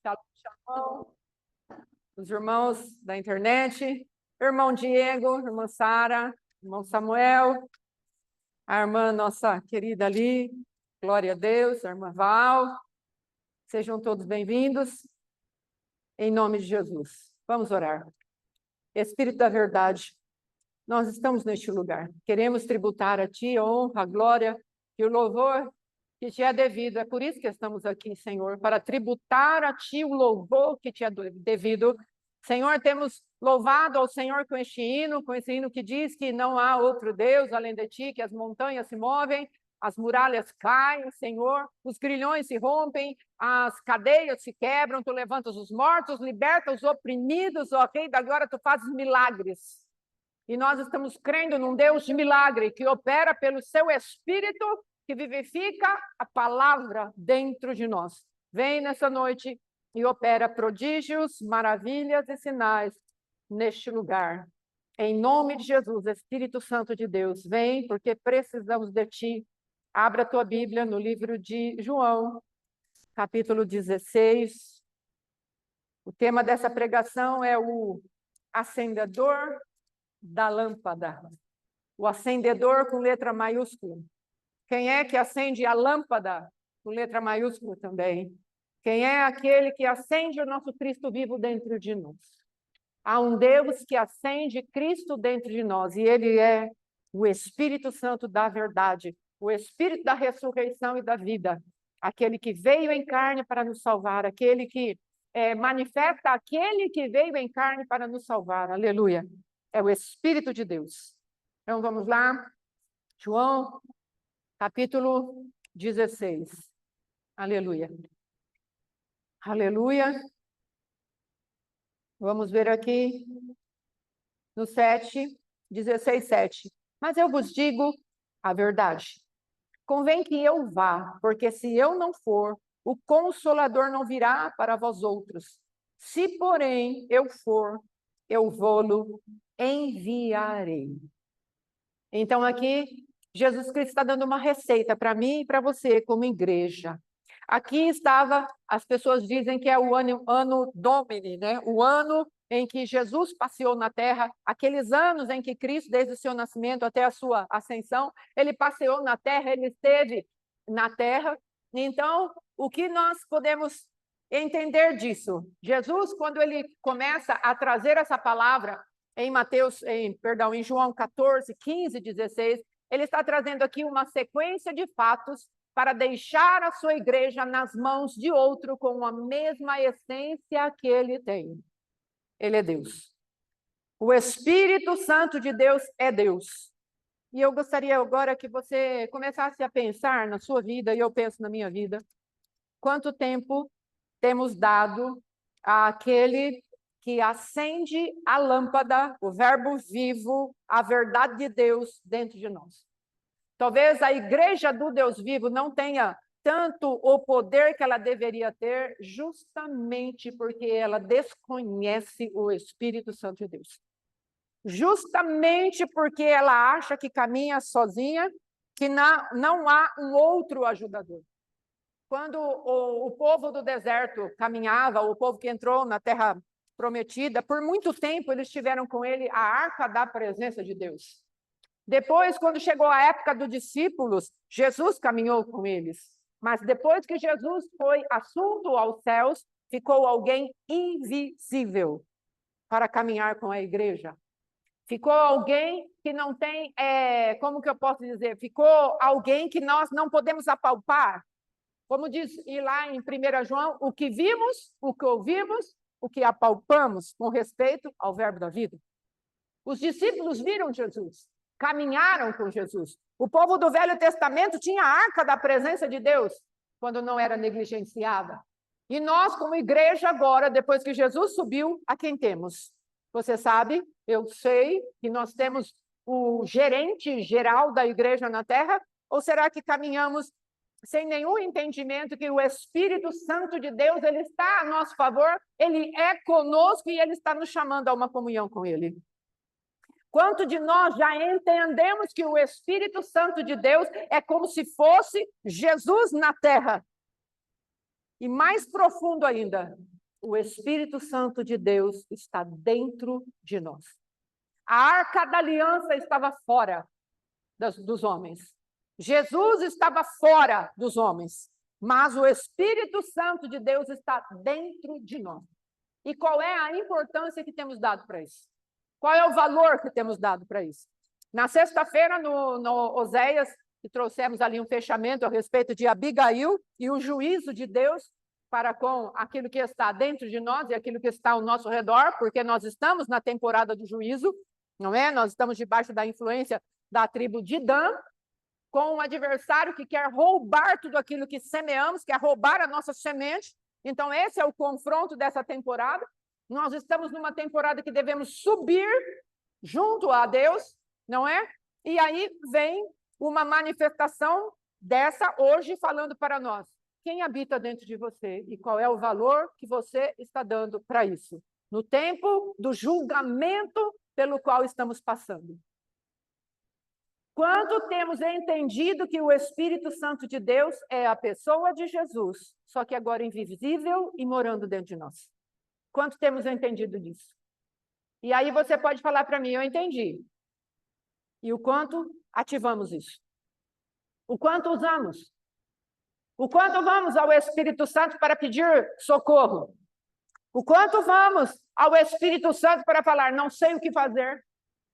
Shalom, shalom. Os irmãos da internet, irmão Diego, irmã Sara, irmão Samuel, a irmã nossa querida ali, glória a Deus, a irmã Val, sejam todos bem-vindos, em nome de Jesus. Vamos orar. Espírito da verdade, nós estamos neste lugar, queremos tributar a Ti a honra, a glória e o louvor que Te é devido. É por isso que estamos aqui, Senhor, para tributar a Ti o louvor que Te é devido. Senhor, temos louvado ao Senhor com esse hino que diz que não há outro Deus além de Ti, que as montanhas se movem, as muralhas caem, Senhor, os grilhões se rompem, as cadeias se quebram, Tu levantas os mortos, liberta os oprimidos, ó Rei da glória, Tu fazes milagres. E nós estamos crendo num Deus de milagre, que opera pelo Seu Espírito, que vivifica a palavra dentro de nós. Vem nessa noite e opera prodígios, maravilhas e sinais neste lugar. Em nome de Jesus, Espírito Santo de Deus, vem porque precisamos de Ti. Abra a tua Bíblia no livro de João, capítulo 16. O tema dessa pregação é o acendedor da lâmpada. O acendedor com letra maiúscula. Quem é que acende a lâmpada com letra maiúscula também? Quem é aquele que acende o nosso Cristo vivo dentro de nós? Há um Deus que acende Cristo dentro de nós, e Ele é o Espírito Santo da verdade, o Espírito da ressurreição e da vida, aquele que veio em carne para nos salvar, aquele que manifesta aquele que veio em carne para nos salvar. Aleluia! É o Espírito de Deus. Então vamos lá, João, capítulo 16. Aleluia. Aleluia. Vamos ver aqui no 7, 16, 7. Mas eu vos digo a verdade. Convém que eu vá, porque se eu não for, o Consolador não virá para vós outros. Se, porém, eu for, eu vou-lo enviarei. Então, aqui, Jesus Cristo está dando uma receita para mim e para você, como igreja. Aqui estava, as pessoas dizem que é o ano Domini, né? O ano em que Jesus passeou na terra, aqueles anos em que Cristo, desde o seu nascimento até a sua ascensão, ele passeou na terra, ele esteve na terra. Então, o que nós podemos entender disso? Jesus, quando ele começa a trazer essa palavra, em João 14, 15, 16, ele está trazendo aqui uma sequência de fatos para deixar a sua igreja nas mãos de outro com a mesma essência que ele tem. Ele é Deus. O Espírito Santo de Deus é Deus. E eu gostaria agora que você começasse a pensar na sua vida, e eu penso na minha vida, quanto tempo temos dado àquele que acende a lâmpada, o verbo vivo, a verdade de Deus dentro de nós. Talvez a igreja do Deus vivo não tenha tanto o poder que ela deveria ter, justamente porque ela desconhece o Espírito Santo de Deus. Justamente porque ela acha que caminha sozinha, que não há um outro ajudador. Quando o povo do deserto caminhava, o povo que entrou na terra prometida, por muito tempo eles tiveram com ele a arca da presença de Deus. Depois, quando chegou a época dos discípulos, Jesus caminhou com eles. Mas depois que Jesus foi assunto aos céus, ficou alguém invisível para caminhar com a igreja. Ficou alguém que não tem, como que eu posso dizer? Ficou alguém que nós não podemos apalpar. Como diz lá em 1 João, o que vimos, o que ouvimos, o que apalpamos com respeito ao verbo da vida. Os discípulos viram Jesus, caminharam com Jesus. O povo do Velho Testamento tinha a arca da presença de Deus, quando não era negligenciada. E nós, como igreja agora, depois que Jesus subiu, a quem temos? Você sabe, eu sei que nós temos o gerente geral da igreja na terra, ou será que caminhamos sem nenhum entendimento que o Espírito Santo de Deus, ele está a nosso favor, ele é conosco e ele está nos chamando a uma comunhão com ele? Quanto de nós já entendemos que o Espírito Santo de Deus é como se fosse Jesus na terra? E mais profundo ainda, o Espírito Santo de Deus está dentro de nós. A arca da aliança estava fora dos homens. Jesus estava fora dos homens, mas o Espírito Santo de Deus está dentro de nós. E qual é a importância que temos dado para isso? Qual é o valor que temos dado para isso? Na sexta-feira, no Oséias, que trouxemos ali um fechamento a respeito de Abigail e o juízo de Deus para com aquilo que está dentro de nós e aquilo que está ao nosso redor, porque nós estamos na temporada do juízo, não é? Nós estamos debaixo da influência da tribo de Dan, com um adversário que quer roubar tudo aquilo que semeamos, quer roubar a nossa semente. Então, esse é o confronto dessa temporada. Nós estamos numa temporada que devemos subir junto a Deus, não é? E aí vem uma manifestação dessa hoje falando para nós. Quem habita dentro de você e qual é o valor que você está dando para isso? No tempo do julgamento pelo qual estamos passando. Quanto temos entendido que o Espírito Santo de Deus é a pessoa de Jesus, só que agora invisível e morando dentro de nós? Quanto temos entendido disso? E aí você pode falar para mim, eu entendi. E o quanto ativamos isso? O quanto usamos? O quanto vamos ao Espírito Santo para pedir socorro? O quanto vamos ao Espírito Santo para falar, não sei o que fazer?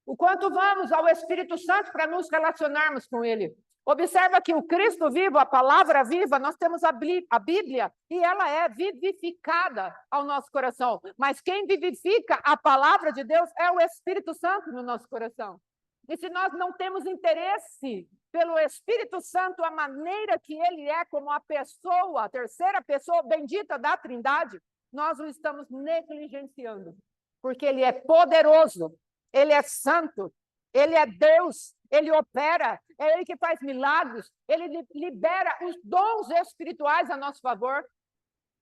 O quanto vamos ao Espírito Santo para nos relacionarmos com Ele? Observa que o Cristo vivo, a palavra viva, nós temos a Bíblia e ela é vivificada ao nosso coração. Mas quem vivifica a palavra de Deus é o Espírito Santo no nosso coração. E se nós não temos interesse pelo Espírito Santo, a maneira que ele é como a pessoa, a terceira pessoa bendita da Trindade, nós o estamos negligenciando. Porque ele é poderoso, ele é santo, ele é Deus, ele opera, é ele que faz milagres, ele libera os dons espirituais a nosso favor,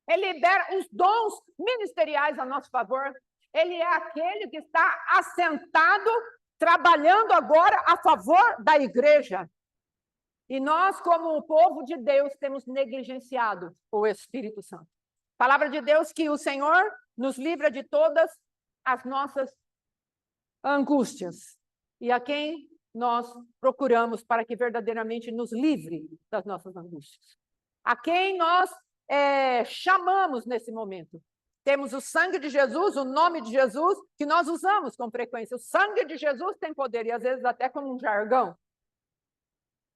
ele libera os dons ministeriais a nosso favor, ele é aquele que está assentado, trabalhando agora a favor da igreja. E nós, como o povo de Deus, temos negligenciado o Espírito Santo. Palavra de Deus que o Senhor nos livra de todas as nossas angústias. E a quem nós procuramos para que verdadeiramente nos livre das nossas angústias. A quem nós chamamos nesse momento. Temos o sangue de Jesus, o nome de Jesus, que nós usamos com frequência. O sangue de Jesus tem poder, e às vezes até como um jargão.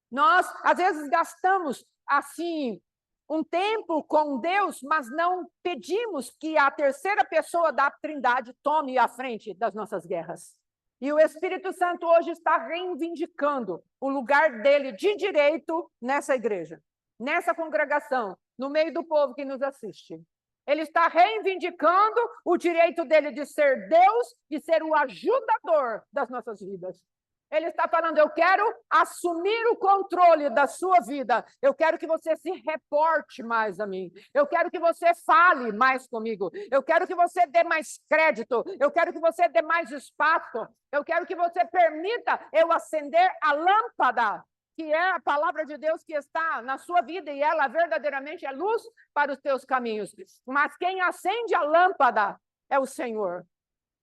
Nós, às vezes, gastamos, assim, um tempo com Deus, mas não pedimos que a terceira pessoa da Trindade tome a frente das nossas guerras. E o Espírito Santo hoje está reivindicando o lugar dele de direito nessa igreja, nessa congregação, no meio do povo que nos assiste. Ele está reivindicando o direito dele de ser Deus e ser o ajudador das nossas vidas. Ele está falando, eu quero assumir o controle da sua vida. Eu quero que você se reporte mais a mim. Eu quero que você fale mais comigo. Eu quero que você dê mais crédito. Eu quero que você dê mais espaço. Eu quero que você permita eu acender a lâmpada, que é a palavra de Deus que está na sua vida, e ela verdadeiramente é luz para os teus caminhos. Mas quem acende a lâmpada é o Senhor.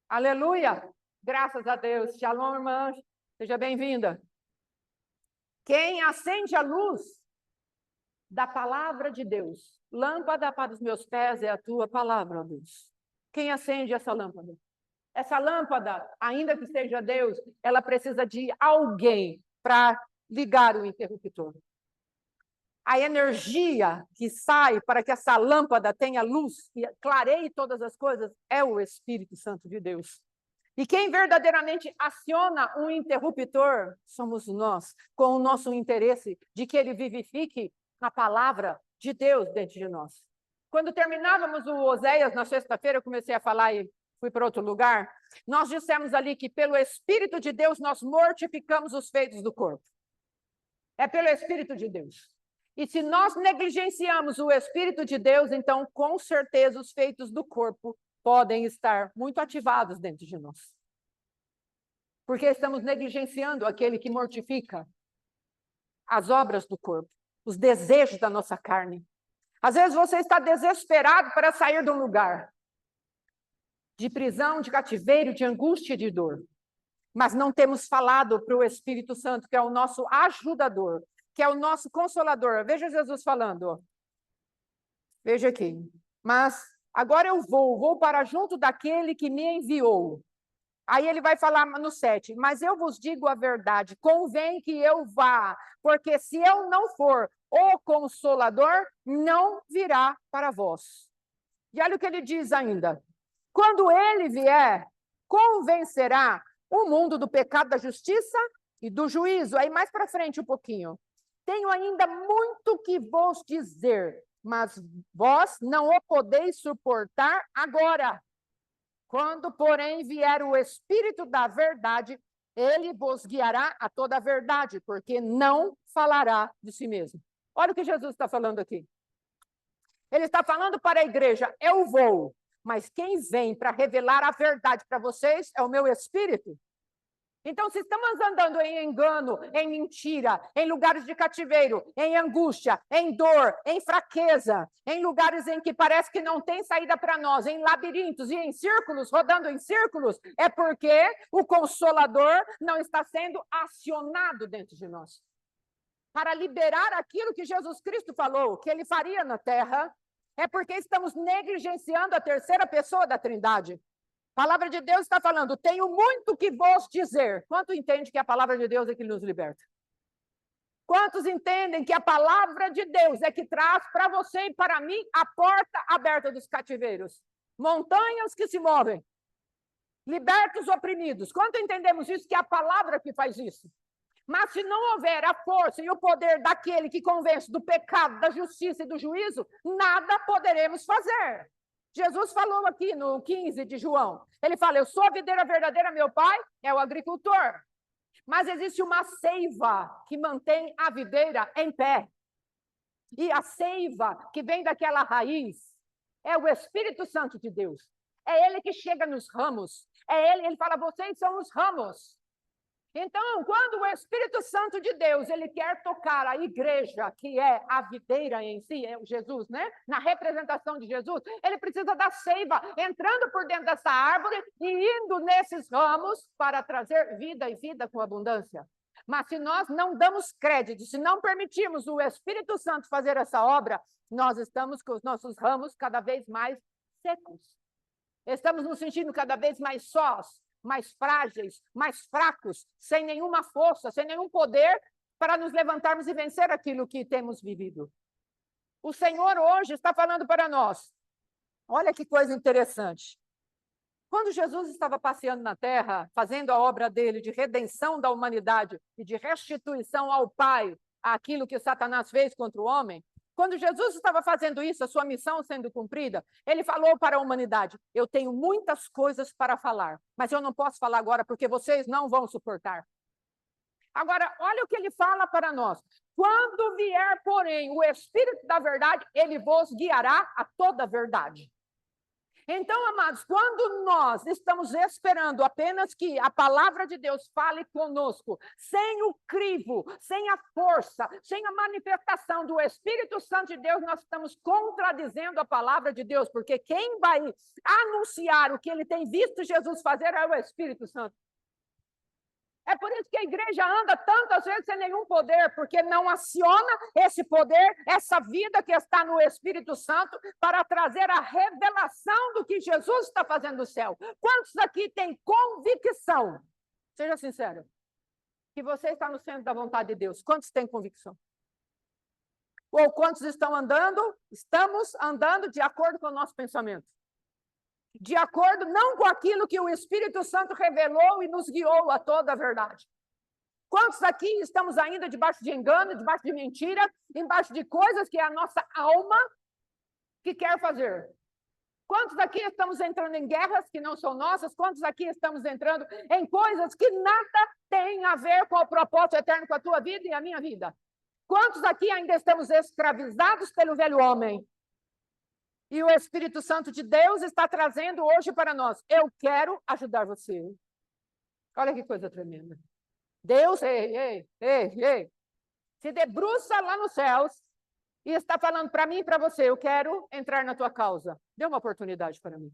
Aleluia! Graças a Deus. Shalom, irmã. Seja bem-vinda. Quem acende a luz da palavra de Deus, lâmpada para os meus pés é a tua palavra, ó Deus. Quem acende essa lâmpada? Essa lâmpada, ainda que seja Deus, ela precisa de alguém para ligar o interruptor. A energia que sai para que essa lâmpada tenha luz e clareie todas as coisas é o Espírito Santo de Deus. E quem verdadeiramente aciona um interruptor somos nós, com o nosso interesse de que ele vivifique a palavra de Deus dentro de nós. Quando terminávamos o Oséias na sexta-feira, eu comecei a falar e fui para outro lugar, nós dissemos ali que pelo Espírito de Deus nós mortificamos os feitos do corpo. É pelo Espírito de Deus. E se nós negligenciamos o Espírito de Deus, então com certeza os feitos do corpo podem estar muito ativados dentro de nós. Porque estamos negligenciando aquele que mortifica as obras do corpo, os desejos da nossa carne, Às vezes você está desesperado para sair de um lugar de prisão, de cativeiro, de angústia e de dor. Mas não temos falado para o Espírito Santo, que é o nosso ajudador, que é o nosso consolador. Veja Jesus falando. Veja aqui. Mas agora eu vou para junto daquele que me enviou. Aí ele vai falar no 7, mas eu vos digo a verdade, convém que eu vá, porque se eu não for, o Consolador não virá para vós. E olha o que ele diz ainda. Quando ele vier, convencerá o mundo do pecado, da justiça e do juízo. Aí mais para frente um pouquinho. Tenho ainda muito que vos dizer, mas vós não o podeis suportar agora. Quando, porém, vier o Espírito da verdade, ele vos guiará a toda a verdade, porque não falará de si mesmo. Olha o que Jesus está falando aqui. Ele está falando para a igreja, eu vou, mas quem vem para revelar a verdade para vocês é o meu Espírito. Então, se estamos andando em engano, em mentira, em lugares de cativeiro, em angústia, em dor, em fraqueza, em lugares em que parece que não tem saída para nós, em labirintos e em círculos, rodando em círculos, é porque o Consolador não está sendo acionado dentro de nós. Para liberar aquilo que Jesus Cristo falou, que ele faria na terra, é porque estamos negligenciando a terceira pessoa da Trindade. A palavra de Deus está falando, tenho muito que vos dizer. Quanto entende que a palavra de Deus é que nos liberta? Quantos entendem que a palavra de Deus é que traz para você e para mim a porta aberta dos cativeiros? Montanhas que se movem, liberta os oprimidos. Quanto entendemos isso, que é a palavra que faz isso? Mas se não houver a força e o poder daquele que convence do pecado, da justiça e do juízo, nada poderemos fazer. Jesus falou aqui no 15 de João, ele fala, eu sou a videira verdadeira, meu pai é o agricultor. Mas existe uma seiva que mantém a videira em pé. E a seiva que vem daquela raiz é o Espírito Santo de Deus. É ele que chega nos ramos. É ele fala, vocês são os ramos. Então, quando o Espírito Santo de Deus, ele quer tocar a igreja, que é a videira em si, é Jesus, né? Na representação de Jesus, ele precisa da seiva entrando por dentro dessa árvore e indo nesses ramos para trazer vida e vida com abundância. Mas se nós não damos crédito, se não permitirmos o Espírito Santo fazer essa obra, nós estamos com os nossos ramos cada vez mais secos. Estamos nos sentindo cada vez mais sós, mais frágeis, mais fracos, sem nenhuma força, sem nenhum poder para nos levantarmos e vencer aquilo que temos vivido. O Senhor hoje está falando para nós. Olha que coisa interessante. Quando Jesus estava passeando na terra, fazendo a obra dele de redenção da humanidade e de restituição ao Pai aquilo que Satanás fez contra o homem, quando Jesus estava fazendo isso, a sua missão sendo cumprida, ele falou para a humanidade, eu tenho muitas coisas para falar, mas eu não posso falar agora porque vocês não vão suportar. Agora, olha o que ele fala para nós. Quando vier, porém, o Espírito da verdade, ele vos guiará a toda a verdade. Então, amados, quando nós estamos esperando apenas que a palavra de Deus fale conosco, sem o crivo, sem a força, sem a manifestação do Espírito Santo de Deus, nós estamos contradizendo a palavra de Deus, porque quem vai anunciar o que ele tem visto Jesus fazer é o Espírito Santo. É por isso que a igreja anda tantas vezes sem nenhum poder, porque não aciona esse poder, essa vida que está no Espírito Santo, para trazer a revelação do que Jesus está fazendo no céu. Quantos aqui têm convicção? Seja sincero. Que você está no centro da vontade de Deus. Quantos têm convicção? Ou quantos estamos andando de acordo com o nosso pensamento? De acordo não com aquilo que o Espírito Santo revelou e nos guiou a toda a verdade. Quantos aqui estamos ainda debaixo de engano, debaixo de mentira, embaixo de coisas que é a nossa alma que quer fazer? Quantos aqui estamos entrando em guerras que não são nossas? Quantos aqui estamos entrando em coisas que nada têm a ver com o propósito eterno com a tua vida e a minha vida? Quantos aqui ainda estamos escravizados pelo velho homem? E o Espírito Santo de Deus está trazendo hoje para nós. Eu quero ajudar você. Olha que coisa tremenda. Deus, se debruça lá nos céus e está falando para mim e para você, eu quero entrar na tua causa. Dê uma oportunidade para mim.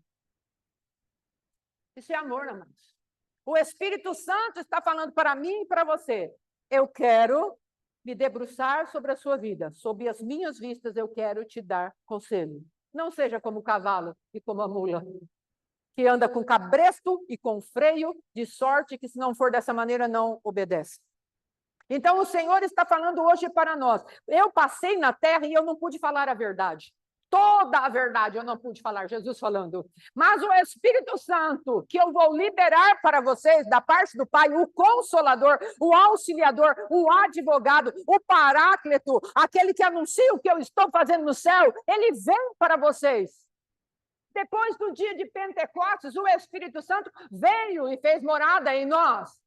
Isso é amor, amados. O Espírito Santo está falando para mim e para você, eu quero me debruçar sobre a sua vida, sob as minhas vistas eu quero te dar conselho. Não seja como o cavalo e como a mula, que anda com cabresto e com freio, de sorte que se não for dessa maneira não obedece. Então o Senhor está falando hoje para nós. Eu passei na terra e eu não pude falar a verdade. Toda a verdade eu não pude falar, Jesus falando. Mas o Espírito Santo, que eu vou liberar para vocês, da parte do Pai, o Consolador, o Auxiliador, o Advogado, o Paráclito, aquele que anuncia o que eu estou fazendo no céu, ele vem para vocês. Depois do dia de Pentecostes, o Espírito Santo veio e fez morada em nós.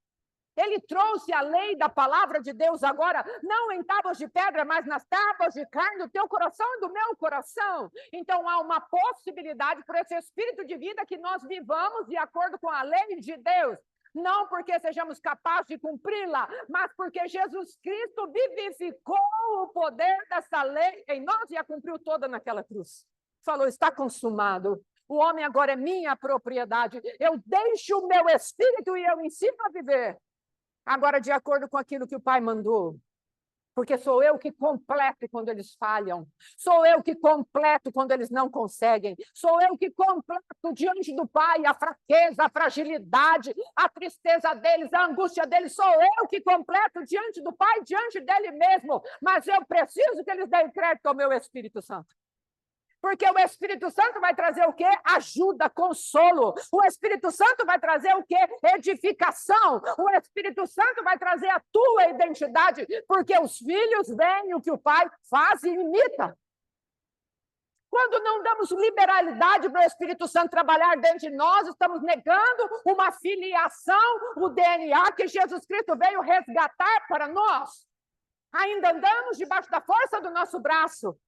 Ele trouxe a lei da palavra de Deus agora, não em tábuas de pedra, mas nas tábuas de carne do teu coração e do meu coração. Então há uma possibilidade por esse espírito de vida que nós vivamos de acordo com a lei de Deus. Não porque sejamos capazes de cumpri-la, mas porque Jesus Cristo vivificou o poder dessa lei em nós e a cumpriu toda naquela cruz. Falou, está consumado. O homem agora é minha propriedade. Eu deixo o meu espírito e eu ensino a viver. Agora, de acordo com aquilo que o Pai mandou, porque sou eu que completo quando eles falham, sou eu que completo quando eles não conseguem, sou eu que completo diante do Pai a fraqueza, a fragilidade, a tristeza deles, a angústia deles, sou eu que completo diante do Pai, diante dele mesmo, mas eu preciso que eles deem crédito ao meu Espírito Santo. Porque o Espírito Santo vai trazer o quê? Ajuda, consolo. O Espírito Santo vai trazer o quê? Edificação. O Espírito Santo vai trazer a tua identidade, porque os filhos veem o que o pai faz e imita. Quando não damos liberalidade para o Espírito Santo trabalhar dentro de nós, estamos negando uma filiação, o DNA que Jesus Cristo veio resgatar para nós. Ainda andamos debaixo da força do nosso braço.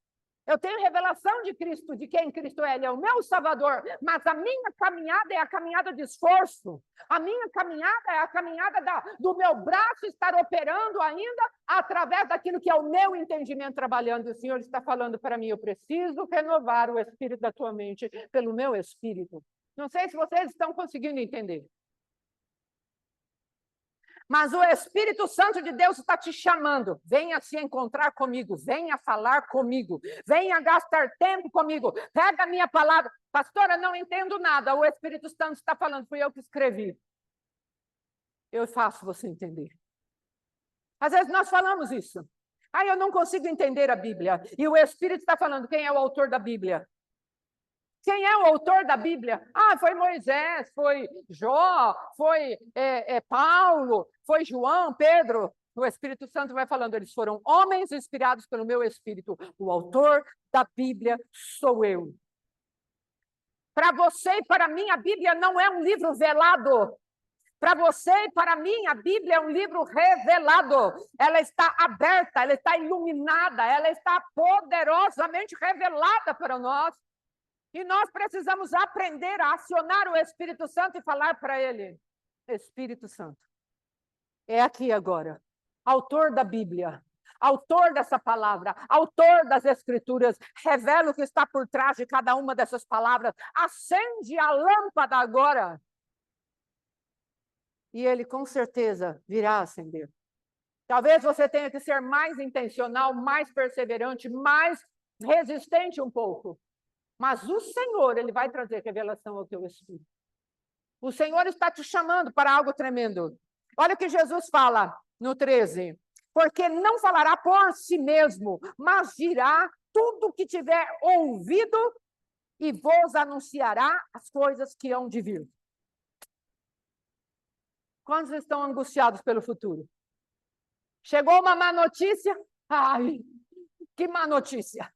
Eu tenho revelação de Cristo, de quem Cristo é. Ele é o meu Salvador, mas a minha caminhada é a caminhada de esforço. A minha caminhada é a caminhada do meu braço estar operando ainda através daquilo que é o meu entendimento trabalhando. E o Senhor está falando para mim, eu preciso renovar o espírito da tua mente pelo meu espírito. Não sei se vocês estão conseguindo entender. Mas o Espírito Santo de Deus está te chamando. Venha se encontrar comigo, venha falar comigo, venha gastar tempo comigo. Pega a minha palavra. Pastora, não entendo nada. O Espírito Santo está falando, fui eu que escrevi. Eu faço você entender. Às vezes nós falamos isso. Eu não consigo entender a Bíblia. E o Espírito está falando, quem é o autor da Bíblia? Quem é o autor da Bíblia? Foi Moisés, foi Jó, foi Paulo, foi João, Pedro. O Espírito Santo vai falando, eles foram homens inspirados pelo meu Espírito. O autor da Bíblia sou eu. Para você e para mim, a Bíblia não é um livro velado. Para você e para mim, a Bíblia é um livro revelado. Ela está aberta, ela está iluminada, ela está poderosamente revelada para nós. E nós precisamos aprender a acionar o Espírito Santo e falar para ele, Espírito Santo, é aqui agora, autor da Bíblia, autor dessa palavra, autor das Escrituras, revela o que está por trás de cada uma dessas palavras, acende a lâmpada agora. E ele com certeza virá acender. Talvez você tenha que ser mais intencional, mais perseverante, mais resistente um pouco. Mas o Senhor, ele vai trazer revelação ao teu espírito. O Senhor está te chamando para algo tremendo. Olha o que Jesus fala no 13. Porque não falará por si mesmo, mas dirá tudo o que tiver ouvido e vos anunciará as coisas que hão de vir. Quantos estão angustiados pelo futuro? Chegou uma má notícia? Ai, que má notícia!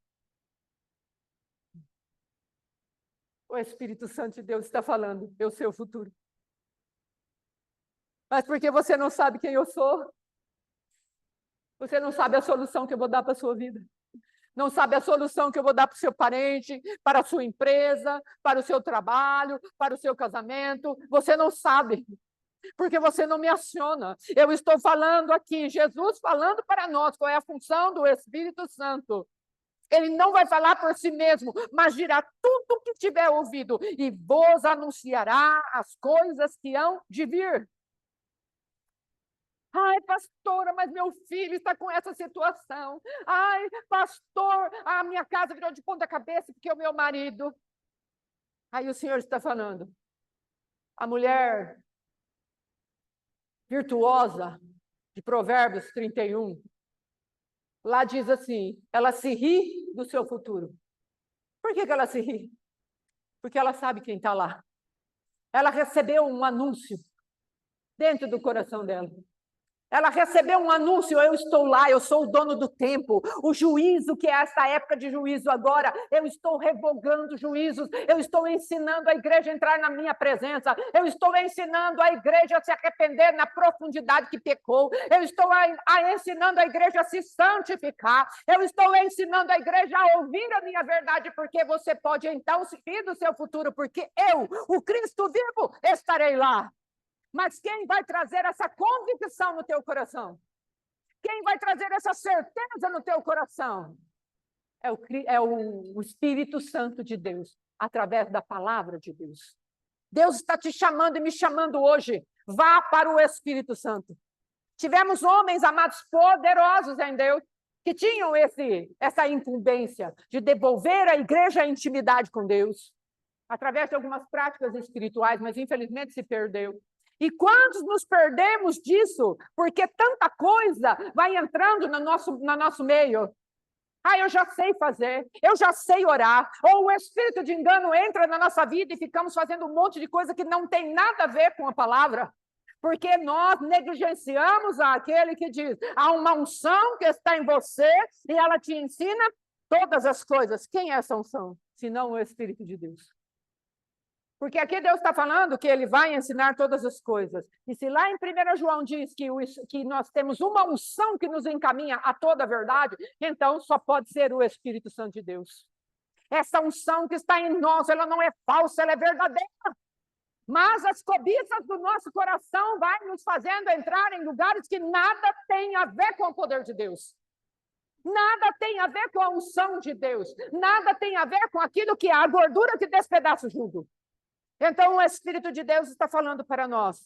O Espírito Santo de Deus está falando, eu sei o futuro. Mas porque você não sabe quem eu sou, você não sabe a solução que eu vou dar para a sua vida. Não sabe a solução que eu vou dar para o seu parente, para a sua empresa, para o seu trabalho, para o seu casamento. Você não sabe, porque você não me aciona. Eu estou falando aqui, Jesus falando para nós qual é a função do Espírito Santo. Ele não vai falar por si mesmo, mas dirá tudo o que tiver ouvido e vos anunciará as coisas que hão de vir. Ai, pastora, mas meu filho está com essa situação. Ai, pastor, a minha casa virou de ponta cabeça porque o meu marido. Aí o Senhor está falando. A mulher virtuosa de Provérbios 31, lá diz assim, ela se ri do seu futuro. Por que ela se ri? Porque ela sabe quem está lá. Ela recebeu um anúncio dentro do coração dela. Ela recebeu um anúncio, eu estou lá, eu sou o dono do tempo. O juízo, que é essa época de juízo agora, eu estou revogando juízos, eu estou ensinando a igreja a entrar na minha presença, eu estou ensinando a igreja a se arrepender na profundidade que pecou, eu estou ensinando a igreja a se santificar, eu estou ensinando a igreja a ouvir a minha verdade, porque você pode então se rir do seu futuro, porque eu, o Cristo vivo, estarei lá. Mas quem vai trazer essa convicção no teu coração? Quem vai trazer essa certeza no teu coração? É o Espírito Santo de Deus, através da palavra de Deus. Deus está te chamando e me chamando hoje. Vá para o Espírito Santo. Tivemos homens, amados, poderosos em Deus, que tinham essa incumbência de devolver à igreja a intimidade com Deus, através de algumas práticas espirituais, mas infelizmente se perdeu. E quantos nos perdemos disso? Porque tanta coisa vai entrando no nosso meio. Ah, eu já sei fazer, eu já sei orar. Ou o espírito de engano entra na nossa vida e ficamos fazendo um monte de coisa que não tem nada a ver com a palavra. Porque nós negligenciamos aquele que diz, há uma unção que está em você e ela te ensina todas as coisas. Quem é essa unção? Senão o Espírito de Deus. Porque aqui Deus está falando que ele vai ensinar todas as coisas. E se lá em 1 João diz que nós temos uma unção que nos encaminha a toda a verdade, então só pode ser o Espírito Santo de Deus. Essa unção que está em nós, ela não é falsa, ela é verdadeira. Mas as cobiças do nosso coração vai nos fazendo entrar em lugares que nada tem a ver com o poder de Deus. Nada tem a ver com a unção de Deus. Nada tem a ver com aquilo que é a gordura que despedaça o jugo. Então, o Espírito de Deus está falando para nós.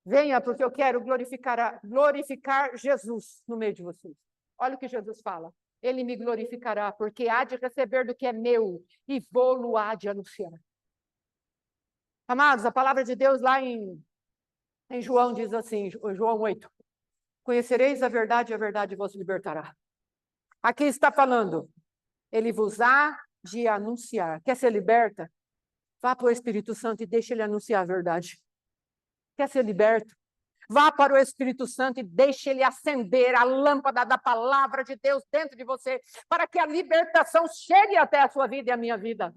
Venha, porque eu quero glorificar Jesus no meio de vocês. Olha o que Jesus fala. Ele me glorificará, porque há de receber do que é meu e vou-lo há de anunciar. Amados, a palavra de Deus lá em João diz assim, João 8. Conhecereis a verdade e a verdade vos libertará. Aqui está falando, ele vos há de anunciar. Quer ser liberta? Vá para o Espírito Santo e deixe ele anunciar a verdade. Quer ser liberto? Vá para o Espírito Santo e deixe ele acender a lâmpada da palavra de Deus dentro de você, para que a libertação chegue até a sua vida e a minha vida.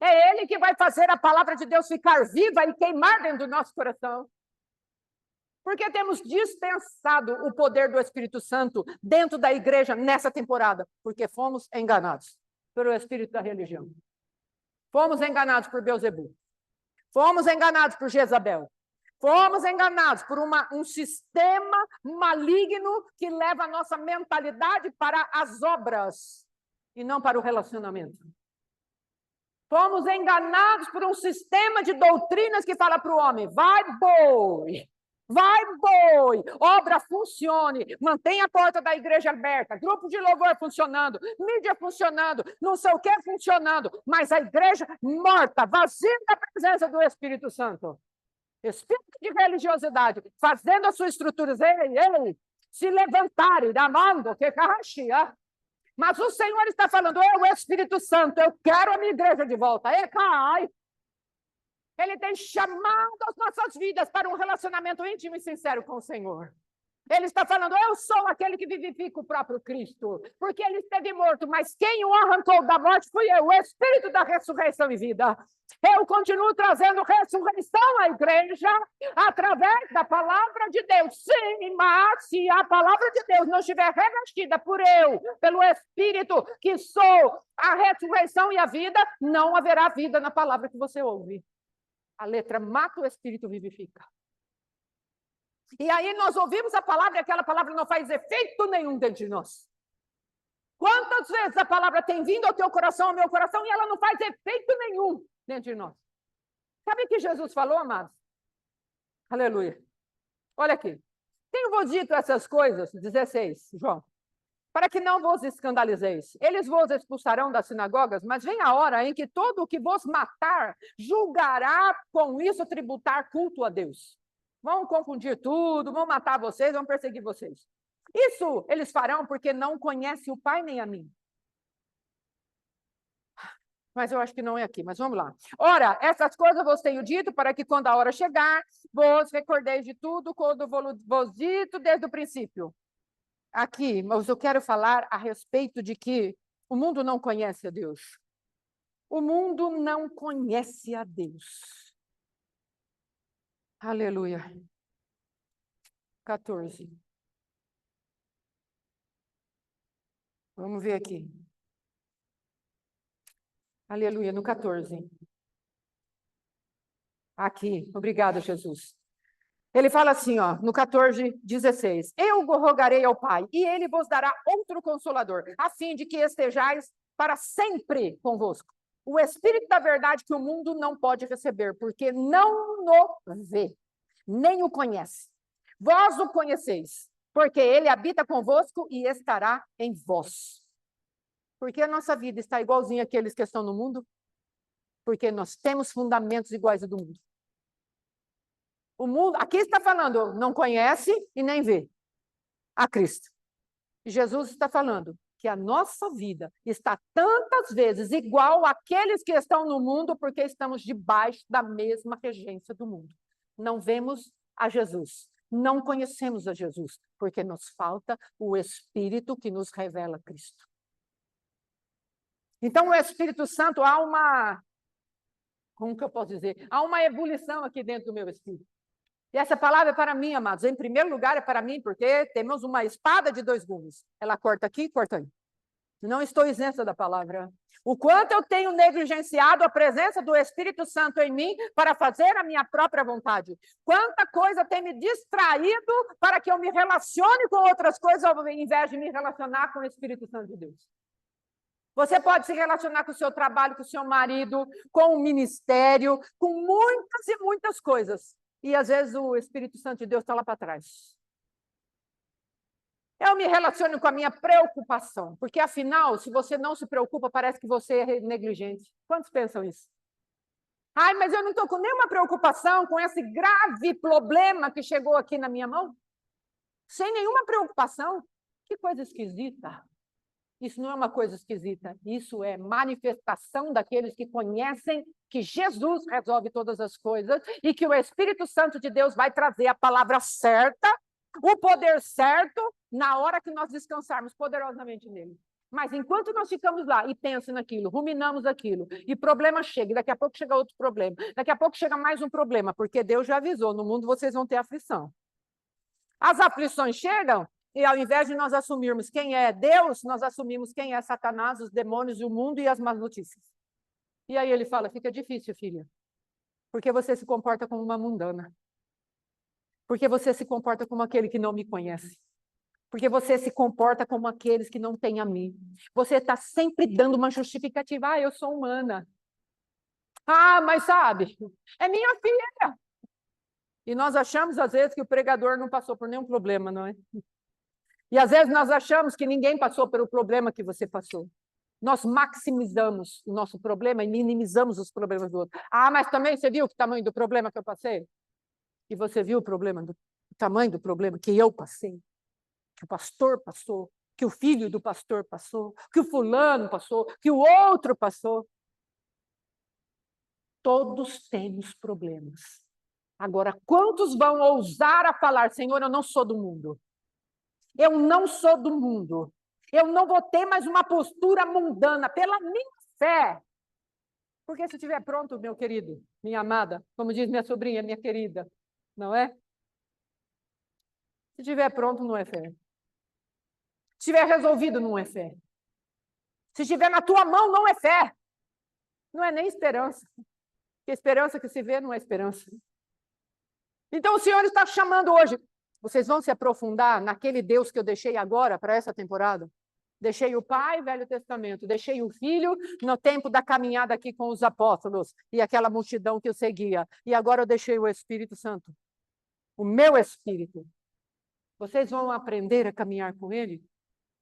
É ele que vai fazer a palavra de Deus ficar viva e queimar dentro do nosso coração. Porque temos dispensado o poder do Espírito Santo dentro da igreja nessa temporada, porque fomos enganados pelo espírito da religião. Fomos enganados por Beelzebul. Fomos enganados por Jezabel. Fomos enganados por um sistema maligno que leva a nossa mentalidade para as obras e não para o relacionamento. Fomos enganados por um sistema de doutrinas que fala para o homem, vai boi, obra funcione, mantenha a porta da igreja aberta, grupo de louvor funcionando, mídia funcionando, não sei o que funcionando, mas a igreja morta, vazia da presença do Espírito Santo. Espírito de religiosidade, fazendo as suas estruturas, se levantarem, damando, que carrachia. Mas o Senhor está falando, o Espírito Santo, eu quero a minha igreja de volta. Ele tem chamado as nossas vidas para um relacionamento íntimo e sincero com o Senhor. Ele está falando, eu sou aquele que vivifica o próprio Cristo, porque ele esteve morto, mas quem o arrancou da morte fui eu, o Espírito da ressurreição e vida. Eu continuo trazendo ressurreição à igreja através da palavra de Deus. Sim, mas se a palavra de Deus não estiver revestida por eu, pelo Espírito, que sou a ressurreição e a vida, não haverá vida na palavra que você ouve. A letra mata, o Espírito vivifica. E aí nós ouvimos a palavra e aquela palavra não faz efeito nenhum dentro de nós. Quantas vezes a palavra tem vindo ao teu coração, ao meu coração, e ela não faz efeito nenhum dentro de nós? Sabe o que Jesus falou, amados? Aleluia. Olha aqui. Tenho-vos dito essas coisas, 16, João, para que não vos escandalizeis. Eles vos expulsarão das sinagogas, mas vem a hora em que todo o que vos matar julgará com isso tributar culto a Deus. Vão confundir tudo, vão matar vocês, vão perseguir vocês. Isso eles farão porque não conhecem o Pai nem a mim. Mas eu acho que não é aqui, mas vamos lá. Ora, essas coisas vos tenho dito para que quando a hora chegar, vos recordeis de tudo quando vos dito desde o princípio. Aqui, mas eu quero falar a respeito de que o mundo não conhece a Deus. O mundo não conhece a Deus. Aleluia. 14. Vamos ver aqui. Aleluia, no 14. Aqui, obrigada, Jesus. Ele fala assim, ó, no 14, 16. Eu rogarei ao Pai, e ele vos dará outro consolador, a fim de que estejais para sempre convosco. O Espírito da verdade que o mundo não pode receber, porque não o vê, nem o conhece. Vós o conheceis, porque ele habita convosco e estará em vós. Porque a nossa vida está igualzinha àqueles que estão no mundo? Porque nós temos fundamentos iguais ao do mundo. O mundo, aqui está falando, não conhece e nem vê a Cristo. E Jesus está falando que a nossa vida está tantas vezes igual àqueles que estão no mundo, porque estamos debaixo da mesma regência do mundo. Não vemos a Jesus, não conhecemos a Jesus, porque nos falta o Espírito que nos revela Cristo. Então, o Espírito Santo, há uma, como que eu posso dizer? Há uma ebulição aqui dentro do meu espírito. E essa palavra é para mim, amados. Em primeiro lugar, é para mim, porque temos uma espada de dois gumes. Ela corta aqui e corta aí. Não estou isenta da palavra. O quanto eu tenho negligenciado a presença do Espírito Santo em mim para fazer a minha própria vontade. Quanta coisa tem me distraído para que eu me relacione com outras coisas, ao invés de me relacionar com o Espírito Santo de Deus. Você pode se relacionar com o seu trabalho, com o seu marido, com o ministério, com muitas e muitas coisas. E, às vezes, o Espírito Santo de Deus está lá para trás. Eu me relaciono com a minha preocupação, porque, afinal, se você não se preocupa, parece que você é negligente. Quantos pensam isso? Ai, mas eu não estou com nenhuma preocupação com esse grave problema que chegou aqui na minha mão. Sem nenhuma preocupação. Que coisa esquisita. Isso não é uma coisa esquisita, isso é manifestação daqueles que conhecem que Jesus resolve todas as coisas e que o Espírito Santo de Deus vai trazer a palavra certa, o poder certo, na hora que nós descansarmos poderosamente nele. Mas enquanto nós ficamos lá e pensamos naquilo, ruminamos aquilo, e problema chega, e daqui a pouco chega outro problema, daqui a pouco chega mais um problema, porque Deus já avisou, no mundo vocês vão ter aflição. As aflições chegam, e ao invés de nós assumirmos quem é Deus, nós assumimos quem é Satanás, os demônios, o mundo e as más notícias. E aí ele fala, fica difícil, filha, porque você se comporta como uma mundana. Porque você se comporta como aquele que não me conhece. Porque você se comporta como aqueles que não têm a mim. Você está sempre dando uma justificativa. Ah, eu sou humana. Ah, mas sabe, é minha filha. E nós achamos, às vezes, que o pregador não passou por nenhum problema, não é? E às vezes nós achamos que ninguém passou pelo problema que você passou. Nós maximizamos o nosso problema e minimizamos os problemas do outro. Ah, mas também você viu o tamanho do problema que eu passei? E você viu o tamanho do problema que eu passei? Que o pastor passou? Que o filho do pastor passou? Que o fulano passou? Que o outro passou? Todos temos problemas. Agora, quantos vão ousar a falar, Senhor, eu não sou do mundo? Eu não sou do mundo. Eu não vou ter mais uma postura mundana pela minha fé. Porque se estiver pronto, meu querido, minha amada, como diz minha sobrinha, minha querida, não é? Se estiver pronto, não é fé. Se estiver resolvido, não é fé. Se estiver na tua mão, não é fé. Não é nem esperança. Porque esperança que se vê não é esperança. Então o Senhor está chamando hoje. Vocês vão se aprofundar naquele Deus que eu deixei agora para essa temporada? Deixei o pai, Velho Testamento. Deixei o filho no tempo da caminhada aqui com os apóstolos e aquela multidão que o seguia. E agora eu deixei o Espírito Santo. O meu Espírito. Vocês vão aprender a caminhar com ele?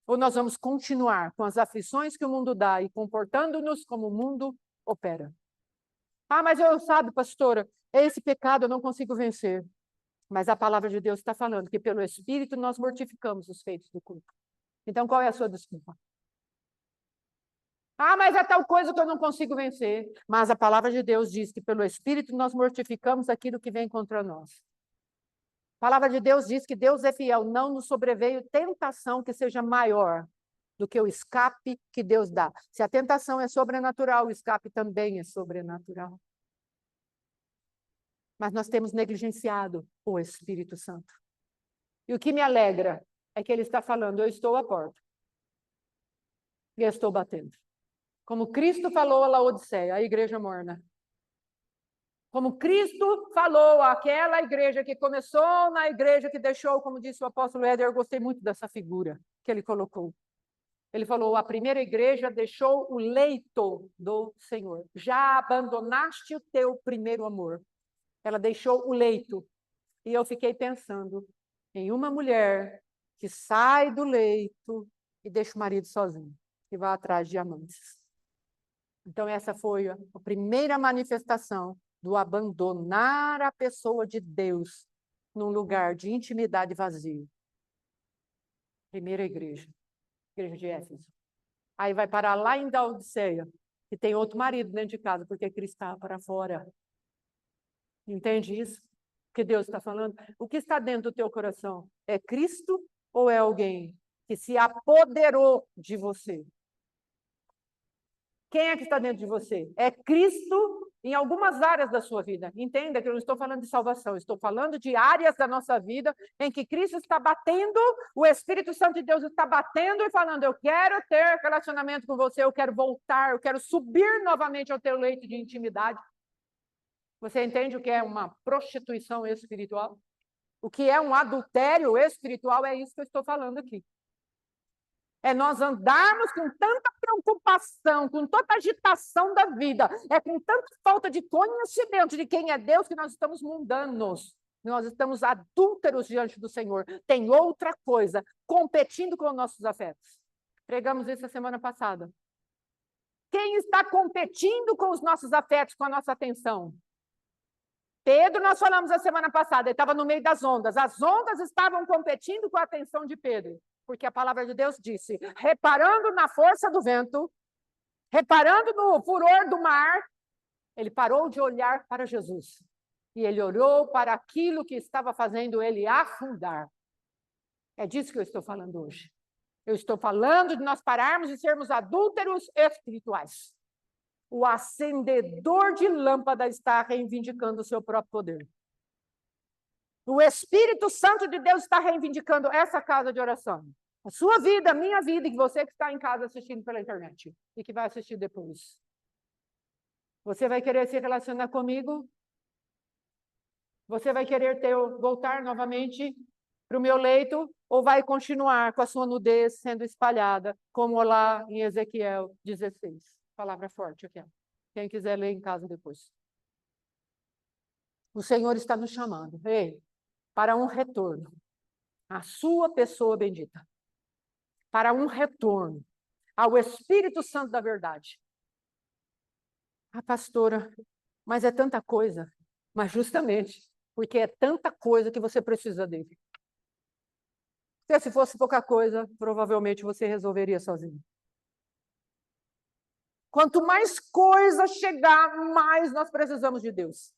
Ou nós vamos continuar com as aflições que o mundo dá e comportando-nos como o mundo opera? Ah, mas eu, sabe, pastora, esse pecado eu não consigo vencer. Mas a palavra de Deus está falando que pelo Espírito nós mortificamos os feitos do corpo. Então, qual é a sua desculpa? Ah, mas é tal coisa que eu não consigo vencer. Mas a palavra de Deus diz que pelo Espírito nós mortificamos aquilo que vem contra nós. A palavra de Deus diz que Deus é fiel, não nos sobreveio tentação que seja maior do que o escape que Deus dá. Se a tentação é sobrenatural, o escape também é sobrenatural. Mas nós temos negligenciado o Espírito Santo. E o que me alegra é que ele está falando, eu estou à porta. E eu estou batendo. Como Cristo falou a Laodiceia, a igreja morna. Como Cristo falou àquela igreja que começou na igreja que deixou, como disse o apóstolo Éder, eu gostei muito dessa figura que ele colocou. Ele falou, a primeira igreja deixou o leito do Senhor. Já abandonaste o teu primeiro amor. Ela deixou o leito. E eu fiquei pensando em uma mulher que sai do leito e deixa o marido sozinho, que vai atrás de amantes. Então essa foi a primeira manifestação do abandonar a pessoa de Deus num lugar de intimidade vazio. Primeira igreja de Éfeso. Aí vai parar lá em Laodiceia, que tem outro marido dentro de casa, porque Cristo está para fora. Entende isso? Que Deus está falando? O que está dentro do teu coração? É Cristo ou é alguém que se apoderou de você? Quem é que está dentro de você? É Cristo em algumas áreas da sua vida. Entenda que eu não estou falando de salvação, estou falando de áreas da nossa vida em que Cristo está batendo, o Espírito Santo de Deus está batendo e falando, eu quero ter relacionamento com você, eu quero voltar, eu quero subir novamente ao teu leito de intimidade. Você entende o que é uma prostituição espiritual? O que é um adultério espiritual? É isso que eu estou falando aqui. É nós andarmos com tanta preocupação, com tanta agitação da vida, é com tanta falta de conhecimento de quem é Deus que nós estamos mundanos. Nós estamos adúlteros diante do Senhor. Tem outra coisa, competindo com os nossos afetos. Pregamos isso a semana passada. Quem está competindo com os nossos afetos, com a nossa atenção? Pedro, nós falamos a semana passada, ele estava no meio das ondas. As ondas estavam competindo com a atenção de Pedro. Porque a palavra de Deus disse, reparando na força do vento, reparando no furor do mar, ele parou de olhar para Jesus. E ele olhou para aquilo que estava fazendo ele afundar. É disso que eu estou falando hoje. Eu estou falando de nós pararmos de sermos adúlteros espirituais. O acendedor de lâmpada está reivindicando o seu próprio poder. O Espírito Santo de Deus está reivindicando essa casa de oração. A sua vida, a minha vida, e você que está em casa assistindo pela internet e que vai assistir depois. Você vai querer se relacionar comigo? Você vai querer voltar novamente para o meu leito? Ou vai continuar com a sua nudez sendo espalhada, como lá em Ezequiel 16? Palavra forte aqui. Quem quiser ler em casa depois. O Senhor está nos chamando. Ei, para um retorno à sua pessoa bendita, para um retorno ao Espírito Santo da verdade. Ah, pastora, mas é tanta coisa. Mas justamente, porque é tanta coisa que você precisa dele. Porque se fosse pouca coisa, provavelmente você resolveria sozinho. Quanto mais coisa chegar, mais nós precisamos de Deus.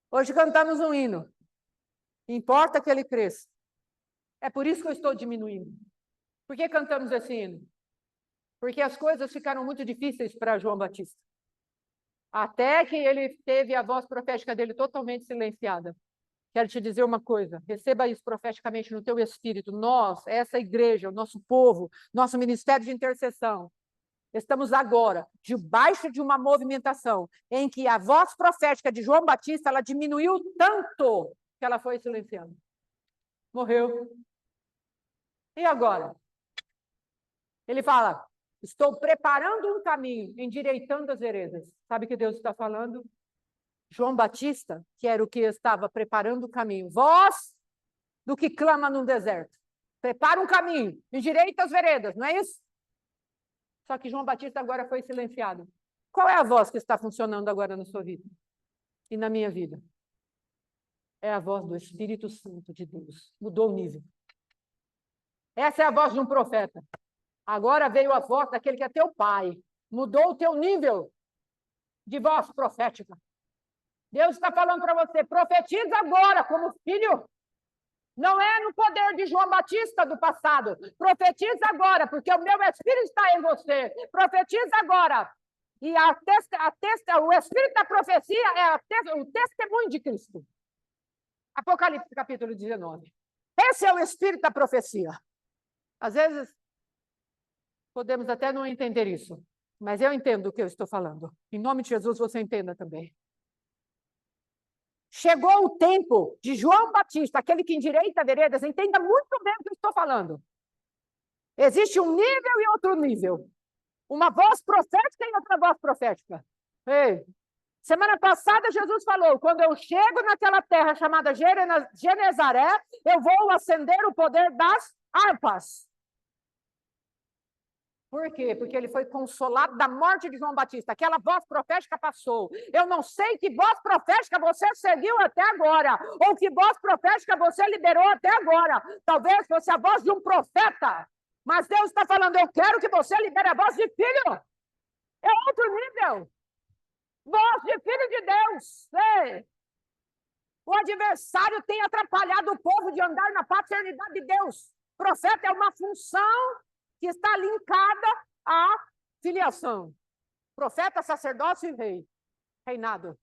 Hoje cantamos um hino. Importa que ele cresça. É por isso que eu estou diminuindo. Por que cantamos esse hino? Porque as coisas ficaram muito difíceis para João Batista. Até que ele teve a voz profética dele totalmente silenciada. Quero te dizer uma coisa, receba isso profeticamente no teu espírito. Nós, essa igreja, o nosso povo, nosso ministério de intercessão, estamos agora debaixo de uma movimentação em que a voz profética de João Batista, ela diminuiu tanto que ela foi silenciando. Morreu. E agora? Ele fala, estou preparando um caminho, endireitando as veredas. Sabe o que Deus está falando? João Batista, que era o que estava preparando o caminho. Voz do que clama no deserto. Prepara um caminho, endireita as veredas, não é isso? Só que João Batista agora foi silenciado. Qual é a voz que está funcionando agora na sua vida? E na minha vida? É a voz do Espírito Santo de Deus. Mudou o nível. Essa é a voz de um profeta. Agora veio a voz daquele que é teu pai. Mudou o teu nível de voz profética. Deus está falando para você, profetiza agora como filho. Não é no poder de João Batista do passado. Profetiza agora, porque o meu Espírito está em você. Profetiza agora. E o Espírito da profecia é o testemunho de Cristo. Apocalipse capítulo 19. Esse é o Espírito da profecia. Às vezes, podemos até não entender isso, mas eu entendo o que eu estou falando. Em nome de Jesus, você entenda também. Chegou o tempo de João Batista, aquele que endireita veredas, entenda muito bem o que eu estou falando. Existe um nível e outro nível. Uma voz profética e outra voz profética. Ei, semana passada Jesus falou, quando eu chego naquela terra chamada Genezaré, eu vou acender o poder das harpas. Por quê? Porque ele foi consolado da morte de João Batista. Aquela voz profética passou. Eu não sei que voz profética você seguiu até agora, ou que voz profética você liberou até agora. Talvez fosse a voz de um profeta. Mas Deus está falando, eu quero que você libere a voz de filho. É outro nível. Voz de filho de Deus. Ei. O adversário tem atrapalhado o povo de andar na paternidade de Deus. Profeta é uma função que está linkada à filiação. Profeta, sacerdócio e rei. Reinado.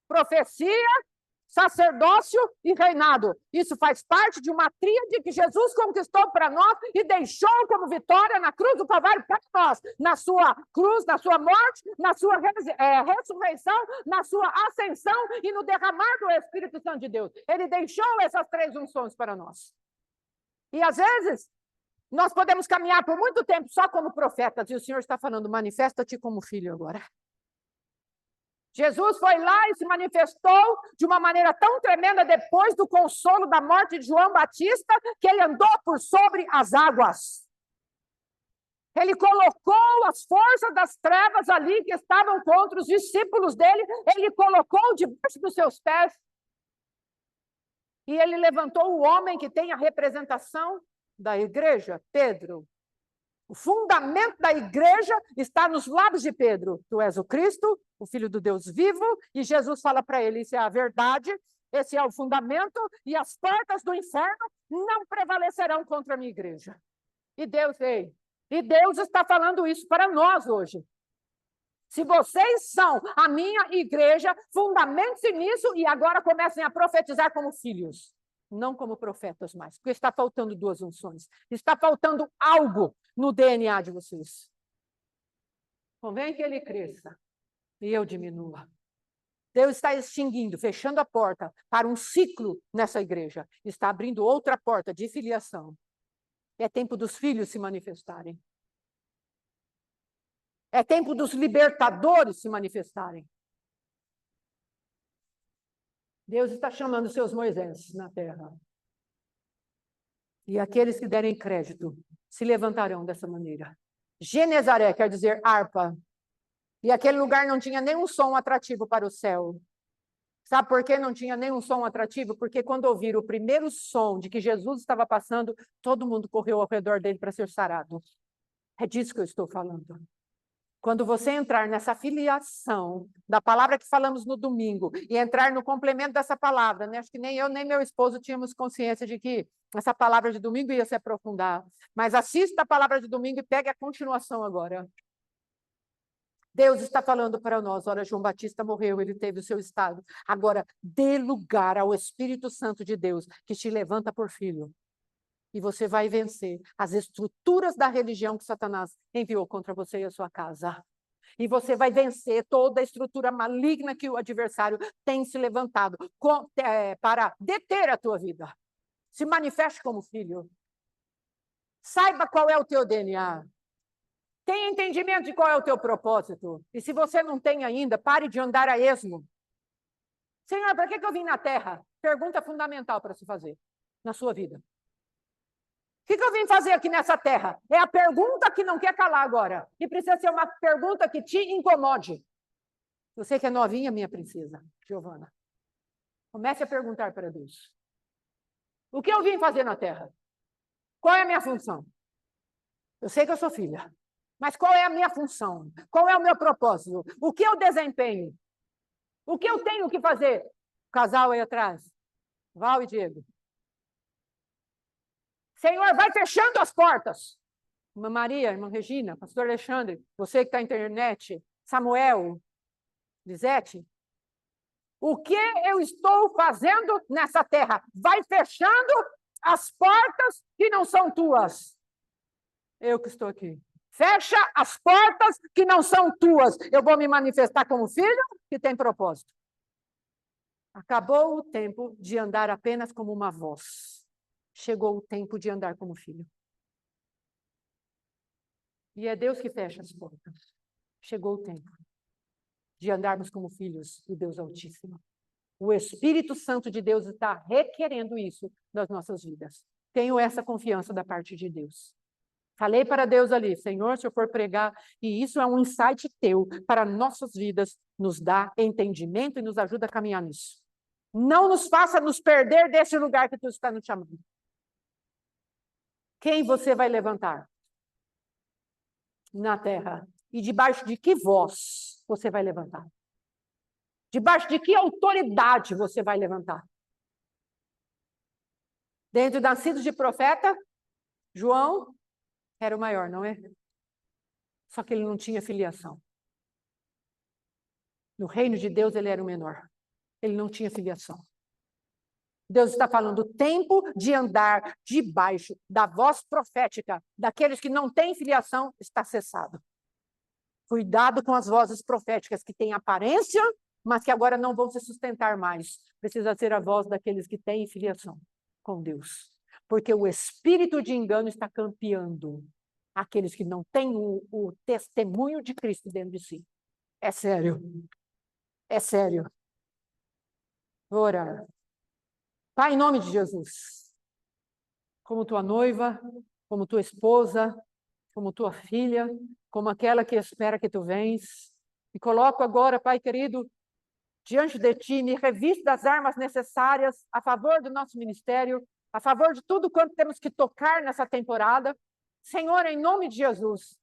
Profecia, sacerdócio e reinado. Isso faz parte de uma tríade que Jesus conquistou para nós e deixou como vitória na cruz do Calvário para nós. Na sua cruz, na sua morte, na sua ressurreição, na sua ascensão e no derramar do Espírito Santo de Deus. Ele deixou essas três unções para nós. E às vezes, nós podemos caminhar por muito tempo só como profetas, e o Senhor está falando, manifesta-te como filho agora. Jesus foi lá e se manifestou de uma maneira tão tremenda depois do consolo da morte de João Batista, que ele andou por sobre as águas. Ele colocou as forças das trevas ali que estavam contra os discípulos dele, ele colocou debaixo dos seus pés. E ele levantou o homem que tem a representação da igreja, Pedro. O fundamento da igreja está nos lábios de Pedro. Tu és o Cristo, o Filho do Deus vivo, e Jesus fala para ele, isso é a verdade, esse é o fundamento, e as portas do inferno não prevalecerão contra a minha igreja. E Deus está falando isso para nós hoje. Se vocês são a minha igreja, fundamentem-se nisso e agora comecem a profetizar como filhos. Não como profetas mais, porque está faltando duas unções. Está faltando algo no DNA de vocês. Convém que ele cresça e eu diminua. Deus está extinguindo, fechando a porta para um ciclo nessa igreja. Está abrindo outra porta de filiação. É tempo dos filhos se manifestarem. É tempo dos libertadores se manifestarem. Deus está chamando seus Moisés na terra. E aqueles que derem crédito se levantarão dessa maneira. Genezaré quer dizer harpa. E aquele lugar não tinha nenhum som atrativo para o céu. Sabe por que não tinha nenhum som atrativo? Porque quando ouviram o primeiro som de que Jesus estava passando, todo mundo correu ao redor dele para ser sarado. É disso que eu estou falando. Quando você entrar nessa filiação da palavra que falamos no domingo e entrar no complemento dessa palavra, né? Acho que nem eu nem meu esposo tínhamos consciência de que essa palavra de domingo ia se aprofundar. Mas assista a palavra de domingo e pegue a continuação agora. Deus está falando para nós, olha, João Batista morreu, ele teve o seu estado. Agora, dê lugar ao Espírito Santo de Deus, que te levanta por filho. E você vai vencer as estruturas da religião que Satanás enviou contra você e a sua casa. E você vai vencer toda a estrutura maligna que o adversário tem se levantado para deter a tua vida. Se manifeste como filho. Saiba qual é o teu DNA. Tenha entendimento de qual é o teu propósito. E se você não tem ainda, pare de andar a esmo. Senhor, para que eu vim na Terra? Pergunta fundamental para se fazer na sua vida. O que eu vim fazer aqui nessa terra? É a pergunta que não quer calar agora. E precisa ser uma pergunta que te incomode. Você que é novinha, minha princesa, Giovana. Comece a perguntar para Deus. O que eu vim fazer na terra? Qual é a minha função? Eu sei que eu sou filha. Mas qual é a minha função? Qual é o meu propósito? O que eu desempenho? O que eu tenho que fazer? O casal aí atrás. Val e Diego. Senhor, vai fechando as portas. Irmã Maria, irmã Regina, pastor Alexandre, você que está na internet, Samuel, Lisete, o que eu estou fazendo nessa terra? Vai fechando as portas que não são tuas. Eu que estou aqui. Fecha as portas que não são tuas. Eu vou me manifestar como filho que tem propósito. Acabou o tempo de andar apenas como uma voz. Chegou o tempo de andar como filho. E é Deus que fecha as portas. Chegou o tempo de andarmos como filhos do Deus Altíssimo. O Espírito Santo de Deus está requerendo isso nas nossas vidas. Tenho essa confiança da parte de Deus. Falei para Deus ali, Senhor, se eu for pregar, e isso é um insight teu para nossas vidas, nos dá entendimento e nos ajuda a caminhar nisso. Não nos faça nos perder desse lugar que tu está nos chamando. Quem você vai levantar na terra? E debaixo de que voz você vai levantar? Debaixo de que autoridade você vai levantar? Dentro do nascido de profeta, João era o maior, não é? Só que ele não tinha filiação. No reino de Deus ele era o menor. Ele não tinha filiação. Deus está falando o tempo de andar debaixo da voz profética daqueles que não têm filiação está cessado. Cuidado com as vozes proféticas que têm aparência, mas que agora não vão se sustentar mais. Precisa ser a voz daqueles que têm filiação com Deus. Porque o espírito de engano está campeando aqueles que não têm o testemunho de Cristo dentro de si. É sério. É sério. Vou orar. Pai, em nome de Jesus, como tua noiva, como tua esposa, como tua filha, como aquela que espera que tu vens, me coloco agora, Pai querido, diante de ti, me reviste das armas necessárias a favor do nosso ministério, a favor de tudo quanto temos que tocar nessa temporada. Senhor, em nome de Jesus,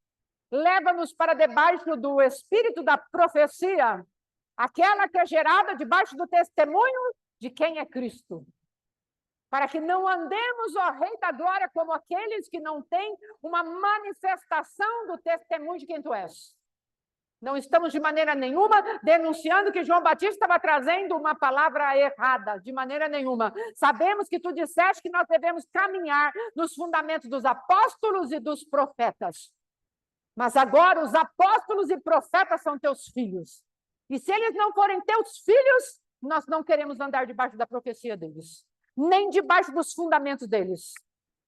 leva-nos para debaixo do espírito da profecia, aquela que é gerada debaixo do testemunho de quem é Cristo. Para que não andemos, ó Rei da Glória, como aqueles que não têm uma manifestação do testemunho de quem tu és. Não estamos de maneira nenhuma denunciando que João Batista estava trazendo uma palavra errada, de maneira nenhuma. Sabemos que tu disseste que nós devemos caminhar nos fundamentos dos apóstolos e dos profetas. Mas agora os apóstolos e profetas são teus filhos. E se eles não forem teus filhos, nós não queremos andar debaixo da profecia deles, nem debaixo dos fundamentos deles.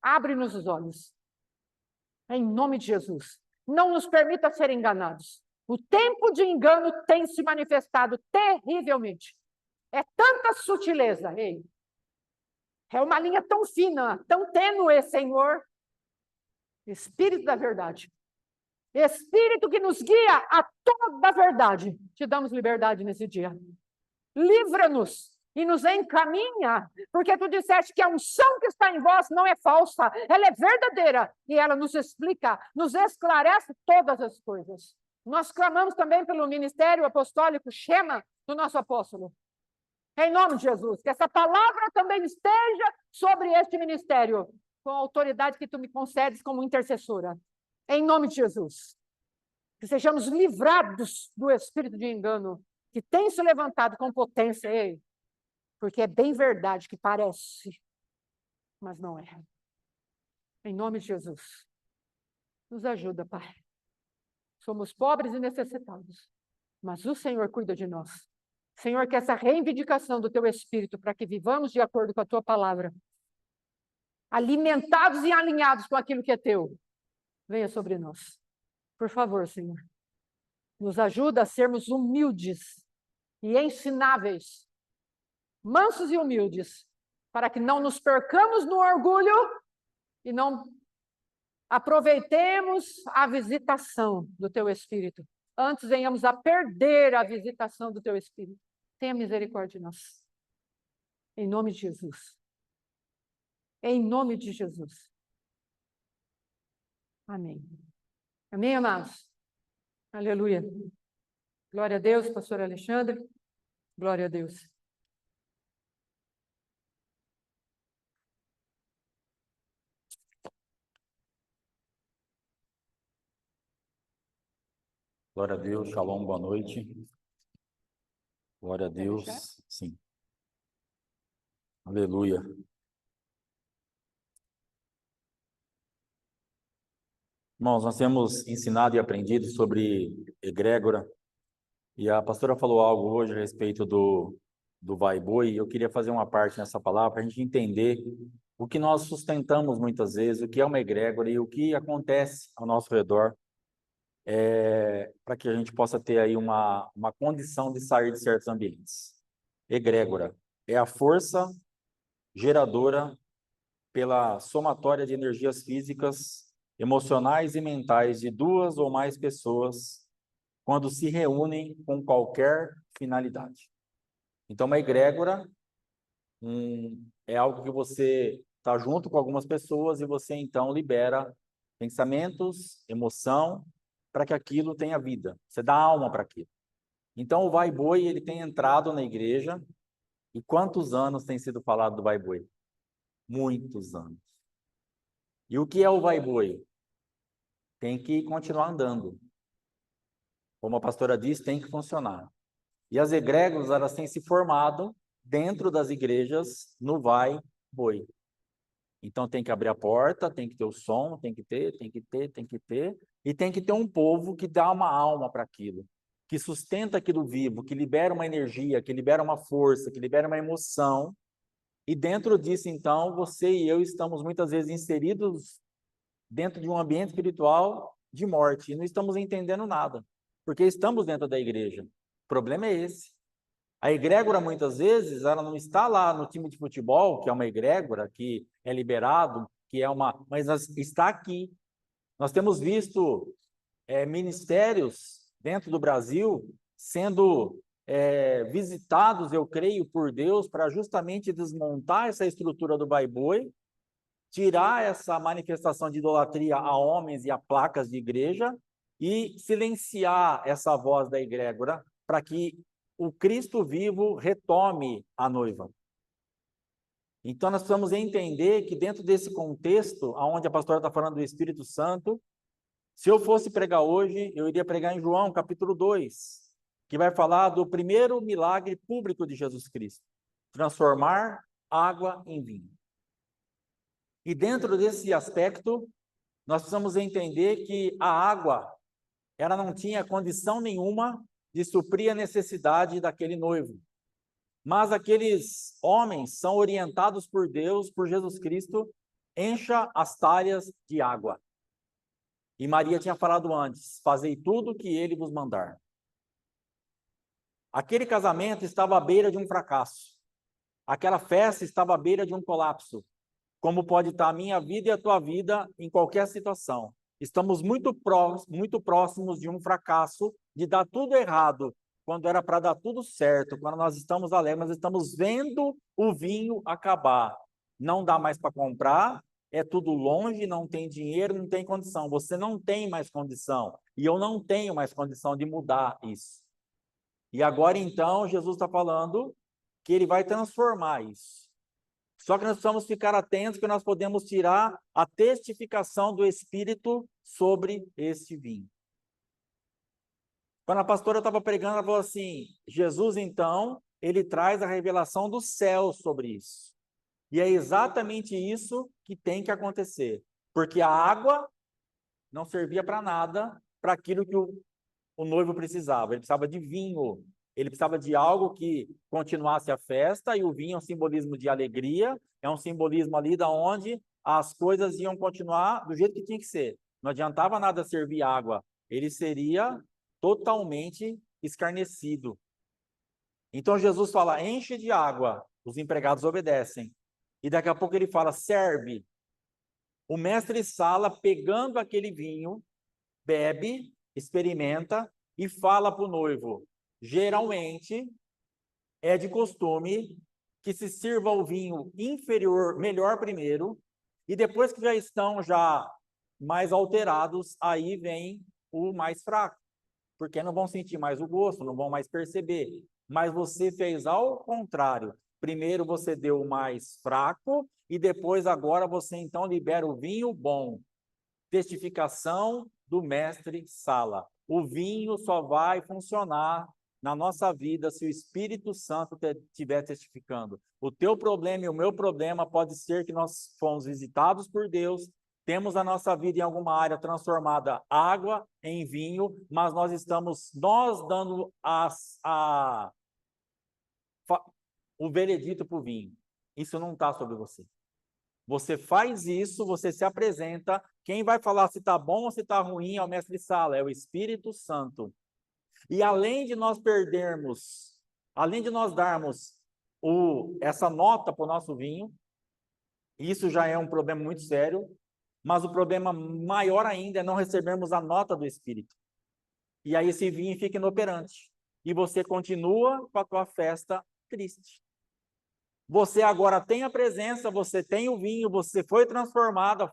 Abre-nos os olhos. Em nome de Jesus. Não nos permita ser enganados. O tempo de engano tem se manifestado terrivelmente. É tanta sutileza, ei. É uma linha tão fina, tão tênue, Senhor. Espírito da verdade. Espírito que nos guia a toda a verdade. Te damos liberdade nesse dia. Livra-nos e nos encaminha, porque tu disseste que a unção que está em vós não é falsa, ela é verdadeira, e ela nos explica, nos esclarece todas as coisas. Nós clamamos também pelo ministério apostólico Shema do nosso apóstolo. Em nome de Jesus, que essa palavra também esteja sobre este ministério, com a autoridade que tu me concedes como intercessora. Em nome de Jesus. Que sejamos livrados do espírito de engano que tem se levantado com potência, ei, porque é bem verdade que parece, mas não é. Em nome de Jesus. Nos ajuda, Pai. Somos pobres e necessitados, mas o Senhor cuida de nós. Senhor, que essa reivindicação do teu Espírito, para que vivamos de acordo com a tua palavra, alimentados e alinhados com aquilo que é teu, venha sobre nós. Por favor, Senhor, nos ajuda a sermos humildes e ensináveis, mansos e humildes, para que não nos percamos no orgulho e não aproveitemos a visitação do Teu Espírito. Antes venhamos a perder a visitação do Teu Espírito. Tenha misericórdia de nós. Em nome de Jesus. Em nome de Jesus. Amém. Amém, amados? Aleluia. Glória a Deus, pastor Alexandre. Glória a Deus. Glória a Deus, shalom, boa noite. Glória a Deus, sim. Aleluia. Irmãos, nós temos ensinado e aprendido sobre egrégora, e a pastora falou algo hoje a respeito do vai boi, e eu queria fazer uma parte nessa palavra para a gente entender o que nós sustentamos muitas vezes, o que é uma egrégora e o que acontece ao nosso redor, para que a gente possa ter aí uma condição de sair de certos ambientes. Egrégora é a força geradora pela somatória de energias físicas, emocionais e mentais de duas ou mais pessoas quando se reúnem com qualquer finalidade. Então, uma egrégora é algo que você está junto com algumas pessoas e você, então, libera pensamentos, emoção, para que aquilo tenha vida. Você dá alma para aquilo. Então, o vai boi, ele tem entrado na igreja. E quantos anos tem sido falado do vai boi? Muitos anos. E o que é o vai boi? Tem que continuar andando. Como a pastora disse, tem que funcionar. E as egrégoras, elas têm se formado dentro das igrejas no vai boi. Então tem que abrir a porta, tem que ter o som, tem que ter, e tem que ter um povo que dá uma alma para aquilo, que sustenta aquilo vivo, que libera uma energia, que libera uma força, que libera uma emoção. E dentro disso, então, você e eu estamos muitas vezes inseridos dentro de um ambiente espiritual de morte e não estamos entendendo nada, porque estamos dentro da igreja. O problema é esse. A egrégora, muitas vezes, ela não está lá no time de futebol, que é uma egrégora, que é liberado, que é uma... mas está aqui. Nós temos visto ministérios dentro do Brasil sendo visitados, eu creio, por Deus, para justamente desmontar essa estrutura do vai-boi, tirar essa manifestação de idolatria a homens e a placas de igreja e silenciar essa voz da egrégora para que o Cristo vivo retome a noiva. Então, nós precisamos entender que dentro desse contexto, onde a pastora está falando do Espírito Santo, se eu fosse pregar hoje, eu iria pregar em João, capítulo 2, que vai falar do primeiro milagre público de Jesus Cristo, transformar água em vinho. E dentro desse aspecto, nós precisamos entender que a água, ela não tinha condição nenhuma de suprir a necessidade daquele noivo. Mas aqueles homens são orientados por Deus, por Jesus Cristo, encha as talhas de água. E Maria tinha falado antes, fazei tudo o que ele vos mandar. Aquele casamento estava à beira de um fracasso. Aquela festa estava à beira de um colapso. Como pode estar a minha vida e a tua vida em qualquer situação. Estamos muito próximos de um fracasso, de dar tudo errado, quando era para dar tudo certo, quando nós estamos alegres, nós estamos vendo o vinho acabar. Não dá mais para comprar, é tudo longe, não tem dinheiro, não tem condição. Você não tem mais condição. E eu não tenho mais condição de mudar isso. E agora, então, Jesus está falando que ele vai transformar isso. Só que nós precisamos ficar atentos que nós podemos tirar a testificação do Espírito sobre este vinho. Quando a pastora estava pregando, ela falou assim, Jesus, então, ele traz a revelação do céu sobre isso. E é exatamente isso que tem que acontecer. Porque a água não servia para nada, para aquilo que o noivo precisava. Ele precisava de vinho. Ele precisava de algo que continuasse a festa, e o vinho é um simbolismo de alegria, é um simbolismo ali da onde as coisas iam continuar do jeito que tinha que ser. Não adiantava nada servir água ele seria totalmente escarnecido. Então Jesus fala, enche de água, os empregados obedecem. E daqui a pouco ele fala, serve. O mestre Sala, pegando aquele vinho, bebe, experimenta e fala para o noivo. Geralmente, é de costume que se sirva o vinho inferior, melhor primeiro, e depois que já estão mais alterados, aí vem o mais fraco, porque não vão sentir mais o gosto, não vão mais perceber. Mas você fez ao contrário. Primeiro você deu o mais fraco e depois agora você então libera o vinho bom. Testificação do mestre Sala. O vinho só vai funcionar na nossa vida se o Espírito Santo estiver testificando. O teu problema e o meu problema pode ser que nós fomos visitados por Deus, temos a nossa vida em alguma área transformada água em vinho, mas nós estamos dando o veredito para o vinho. Isso não está sobre você. Você faz isso, você se apresenta. Quem vai falar se está bom ou se está ruim é o mestre Sala, é o Espírito Santo. E além de nós perdermos, além de nós darmos essa nota para o nosso vinho, isso já é um problema muito sério, mas o problema maior ainda é não recebermos a nota do Espírito. E aí esse vinho fica inoperante. E você continua com a tua festa triste. Você agora tem a presença, você tem o vinho, você foi transformado,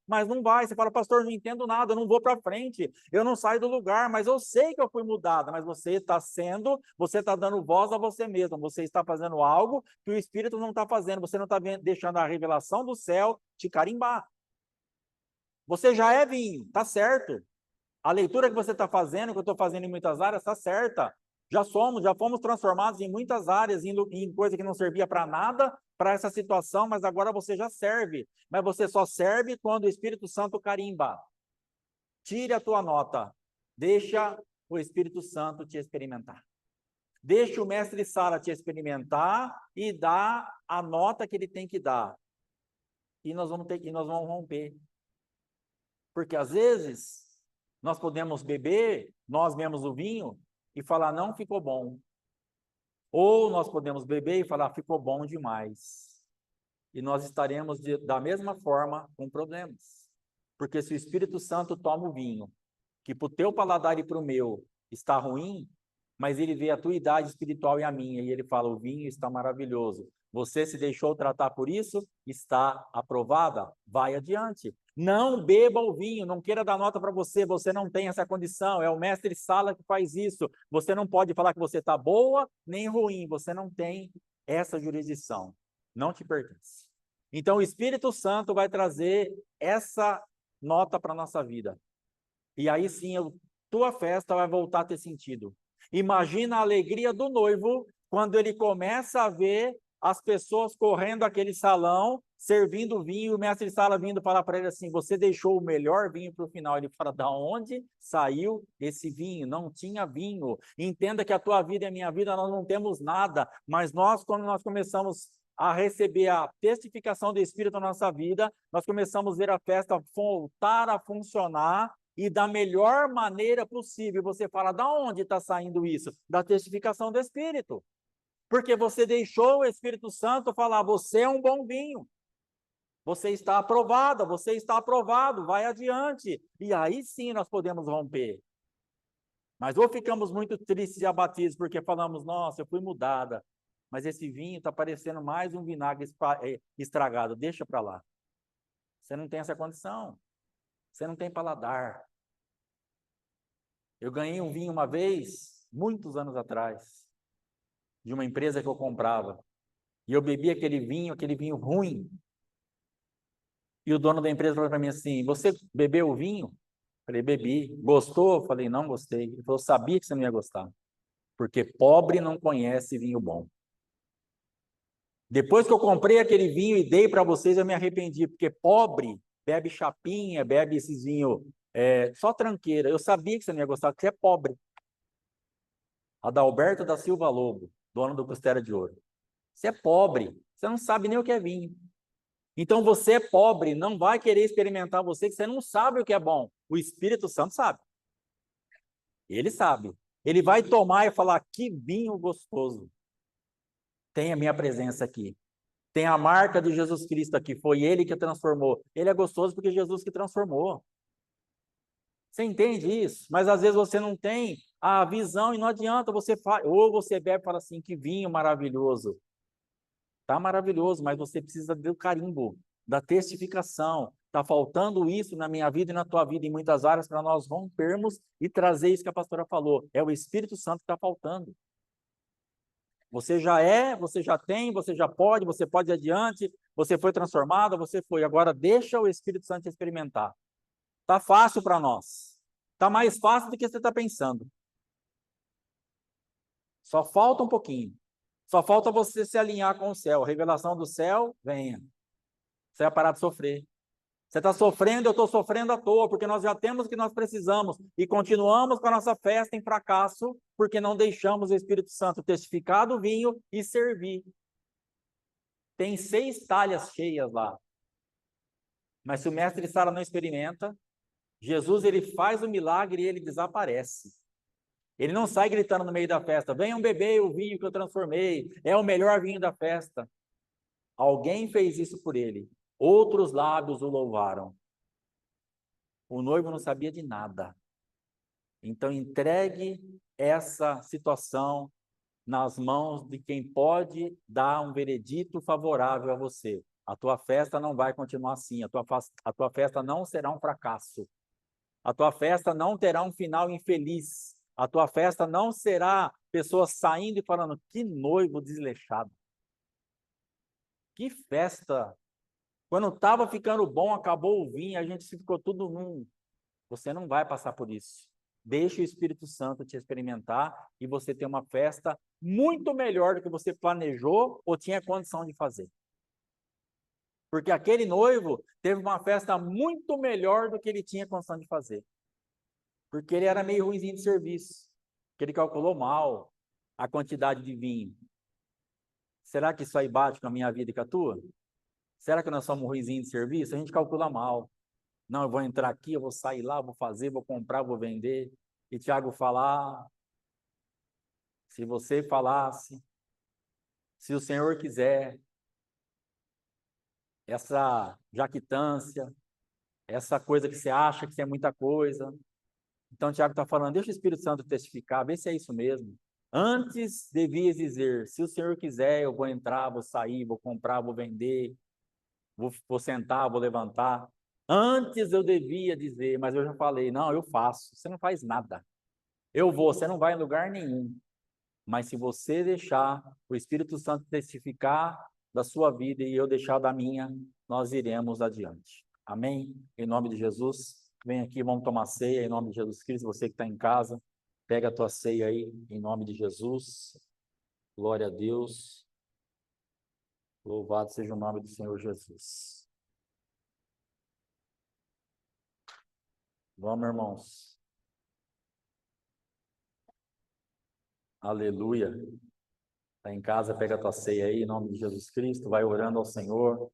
mas não vai. Você fala, pastor, não entendo nada, eu não vou para frente, eu não saio do lugar, mas eu sei que eu fui mudada. Mas você está dando voz a você mesmo, você está fazendo algo que o Espírito não está fazendo, você não está deixando a revelação do céu te carimbar. Você já é vinho, está certo. A leitura que você está fazendo, que eu estou fazendo em muitas áreas, está certa. Já fomos transformados em muitas áreas, em coisa que não servia para nada, para essa situação, mas agora você já serve. Mas você só serve quando o Espírito Santo carimba. Tire a tua nota. Deixa o Espírito Santo te experimentar. Deixa o mestre Sala te experimentar e dá a nota que ele tem que dar. E nós vamos romper. Porque às vezes nós podemos beber, nós mesmos o vinho, e falar, não ficou bom. Ou nós podemos beber e falar, ficou bom demais. E nós estaremos da mesma forma com problemas. Porque se o Espírito Santo toma o vinho, que para o teu paladar e para o meu está ruim, mas ele vê a tua idade espiritual e a minha, e ele fala, o vinho está maravilhoso. Você se deixou tratar por isso? Está aprovada? Vai adiante. Não beba o vinho, não queira dar nota para você, você não tem essa condição, é o mestre Sala que faz isso. Você não pode falar que você está boa nem ruim, você não tem essa jurisdição, não te pertence. Então o Espírito Santo vai trazer essa nota para a nossa vida. E aí sim, tua festa vai voltar a ter sentido. Imagina a alegria do noivo quando ele começa a ver as pessoas correndo aquele salão, servindo vinho, e o mestre Sala vindo falar para ele assim, você deixou o melhor vinho para o final. Ele fala, da onde saiu esse vinho? Não tinha vinho. Entenda que a tua vida e a minha vida, nós não temos nada, mas quando nós começamos a receber a testificação do Espírito na nossa vida, nós começamos a ver a festa voltar a funcionar, e da melhor maneira possível. Você fala, da onde está saindo isso? Da testificação do Espírito. Porque você deixou o Espírito Santo falar, você é um bom vinho. Você está aprovada, você está aprovado, vai adiante. E aí sim nós podemos romper. Mas ou ficamos muito tristes e abatidos porque falamos, nossa, eu fui mudada. Mas esse vinho está parecendo mais um vinagre estragado. Deixa para lá. Você não tem essa condição. Você não tem paladar. Eu ganhei um vinho uma vez, muitos anos atrás, de uma empresa que eu comprava. E eu bebi aquele vinho ruim. E o dono da empresa falou para mim assim, você bebeu o vinho? Falei, bebi. Gostou? Falei, não gostei. Ele falou, sabia que você não ia gostar. Porque pobre não conhece vinho bom. Depois que eu comprei aquele vinho e dei para vocês, eu me arrependi. Porque pobre bebe chapinha, bebe esses vinhos só tranqueira. Eu sabia que você não ia gostar, porque você é pobre. Adalberto da Silva Lobo, dono do Costela de Ouro. Você é pobre, você não sabe nem o que é vinho. Então você é pobre, não vai querer experimentar você, que você não sabe o que é bom. O Espírito Santo sabe. Ele sabe. Ele vai tomar e falar, que vinho gostoso. Tem a minha presença aqui. Tem a marca de Jesus Cristo aqui. Foi ele que transformou. Ele é gostoso porque Jesus que transformou. Você entende isso? Mas às vezes você não tem a visão e não adianta você ou você bebe e fala assim, que vinho maravilhoso. Tá maravilhoso, mas você precisa do carimbo, da testificação. Tá faltando isso na minha vida e na tua vida em muitas áreas para nós rompermos e trazer isso que a pastora falou. É o Espírito Santo que está faltando. Você já é, você já tem, você já pode, você pode ir adiante, você foi transformado, você foi. Agora deixa o Espírito Santo experimentar. Tá fácil para nós. Tá mais fácil do que você está pensando. Só falta um pouquinho. Só falta você se alinhar com o céu. A revelação do céu, venha. Você vai parar de sofrer. Você está sofrendo, eu estou sofrendo à toa, porque nós já temos o que nós precisamos e continuamos com a nossa festa em fracasso, porque não deixamos o Espírito Santo testificar do vinho e servir. Tem 6 talhas cheias lá. Mas se o mestre Sara não experimenta, Jesus ele faz o milagre e ele desaparece. Ele não sai gritando no meio da festa, venham beber o vinho que eu transformei, é o melhor vinho da festa. Alguém fez isso por ele. Outros lábios o louvaram. O noivo não sabia de nada. Então, entregue essa situação nas mãos de quem pode dar um veredito favorável a você. A tua festa não vai continuar assim. A tua festa não será um fracasso. A tua festa não terá um final infeliz. A tua festa não será pessoas saindo e falando, que noivo desleixado. Que festa. Quando estava ficando bom, acabou o vinho, a gente ficou tudo num. Você não vai passar por isso. Deixa o Espírito Santo te experimentar e você ter uma festa muito melhor do que você planejou ou tinha condição de fazer. Porque aquele noivo teve uma festa muito melhor do que ele tinha condição de fazer. Porque ele era meio ruimzinho de serviço. Porque ele calculou mal a quantidade de vinho. Será que isso aí bate com a minha vida e com a tua? Será que nós somos ruinzinhos de serviço? A gente calcula mal. Não, eu vou entrar aqui, eu vou sair lá, vou fazer, vou comprar, vou vender. E Tiago falar, se você falasse, se o Senhor quiser, essa jactância, essa coisa que você acha que é muita coisa. Então, Tiago está falando, deixa o Espírito Santo testificar, vê se é isso mesmo. Antes devias dizer, se o Senhor quiser, eu vou entrar, vou sair, vou comprar, vou vender, vou sentar, vou levantar. Antes eu devia dizer, mas eu já falei, não, eu faço. Você não faz nada. Eu vou, você não vai em lugar nenhum. Mas se você deixar o Espírito Santo testificar da sua vida e eu deixar da minha, nós iremos adiante. Amém? Em nome de Jesus, vem aqui, vamos tomar ceia em nome de Jesus Cristo. Você que está em casa, pega a tua ceia aí, em nome de Jesus. Glória a Deus. Louvado seja o nome do Senhor Jesus. Vamos, irmãos. Aleluia. Está em casa, pega a tua ceia aí, em nome de Jesus Cristo, vai orando ao Senhor.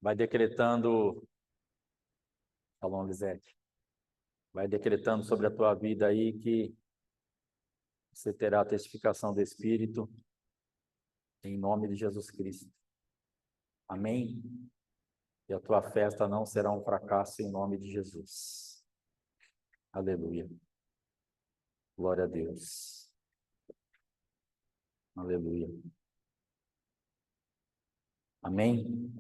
Vai decretando, Salom Lisete, vai decretando sobre a tua vida aí que você terá a testificação do Espírito, em nome de Jesus Cristo. Amém? E a tua festa não será um fracasso em nome de Jesus. Aleluia. Glória a Deus. Aleluia. Amém?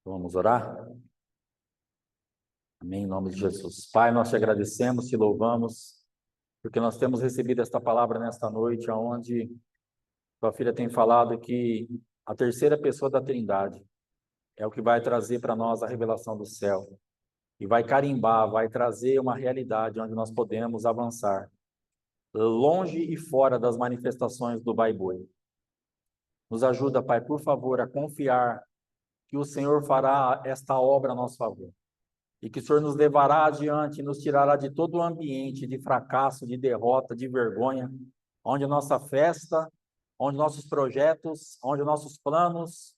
Vamos orar? Amém, em nome de Jesus. Pai, nós te agradecemos, te louvamos, porque nós temos recebido esta palavra nesta noite, onde tua filha tem falado que a terceira pessoa da Trindade é o que vai trazer para nós a revelação do céu. E vai carimbar, vai trazer uma realidade onde nós podemos avançar, longe e fora das manifestações do Bai-Boi. Nos ajuda, Pai, por favor, a confiar que o Senhor fará esta obra a nosso favor. E que o Senhor nos levará adiante e nos tirará de todo o ambiente de fracasso, de derrota, de vergonha, onde nossa festa, onde nossos projetos, onde nossos planos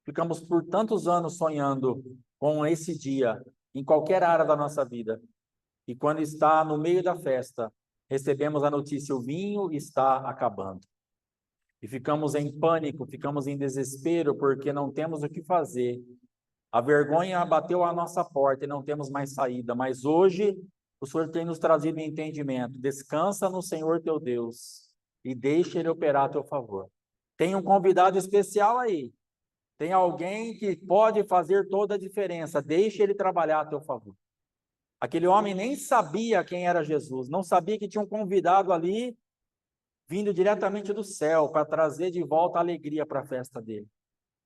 Ficamos por tantos anos sonhando com esse dia, em qualquer área da nossa vida. E quando está no meio da festa, recebemos a notícia: o vinho está acabando. E ficamos em pânico, ficamos em desespero, porque não temos o que fazer. A vergonha bateu à nossa porta e não temos mais saída. Mas hoje, o Senhor tem nos trazido entendimento. Descansa no Senhor teu Deus e deixa Ele operar a teu favor. Tem um convidado especial aí. Tem alguém que pode fazer toda a diferença. Deixa Ele trabalhar a teu favor. Aquele homem nem sabia quem era Jesus, não sabia que tinha um convidado ali vindo diretamente do céu para trazer de volta a alegria para a festa dele.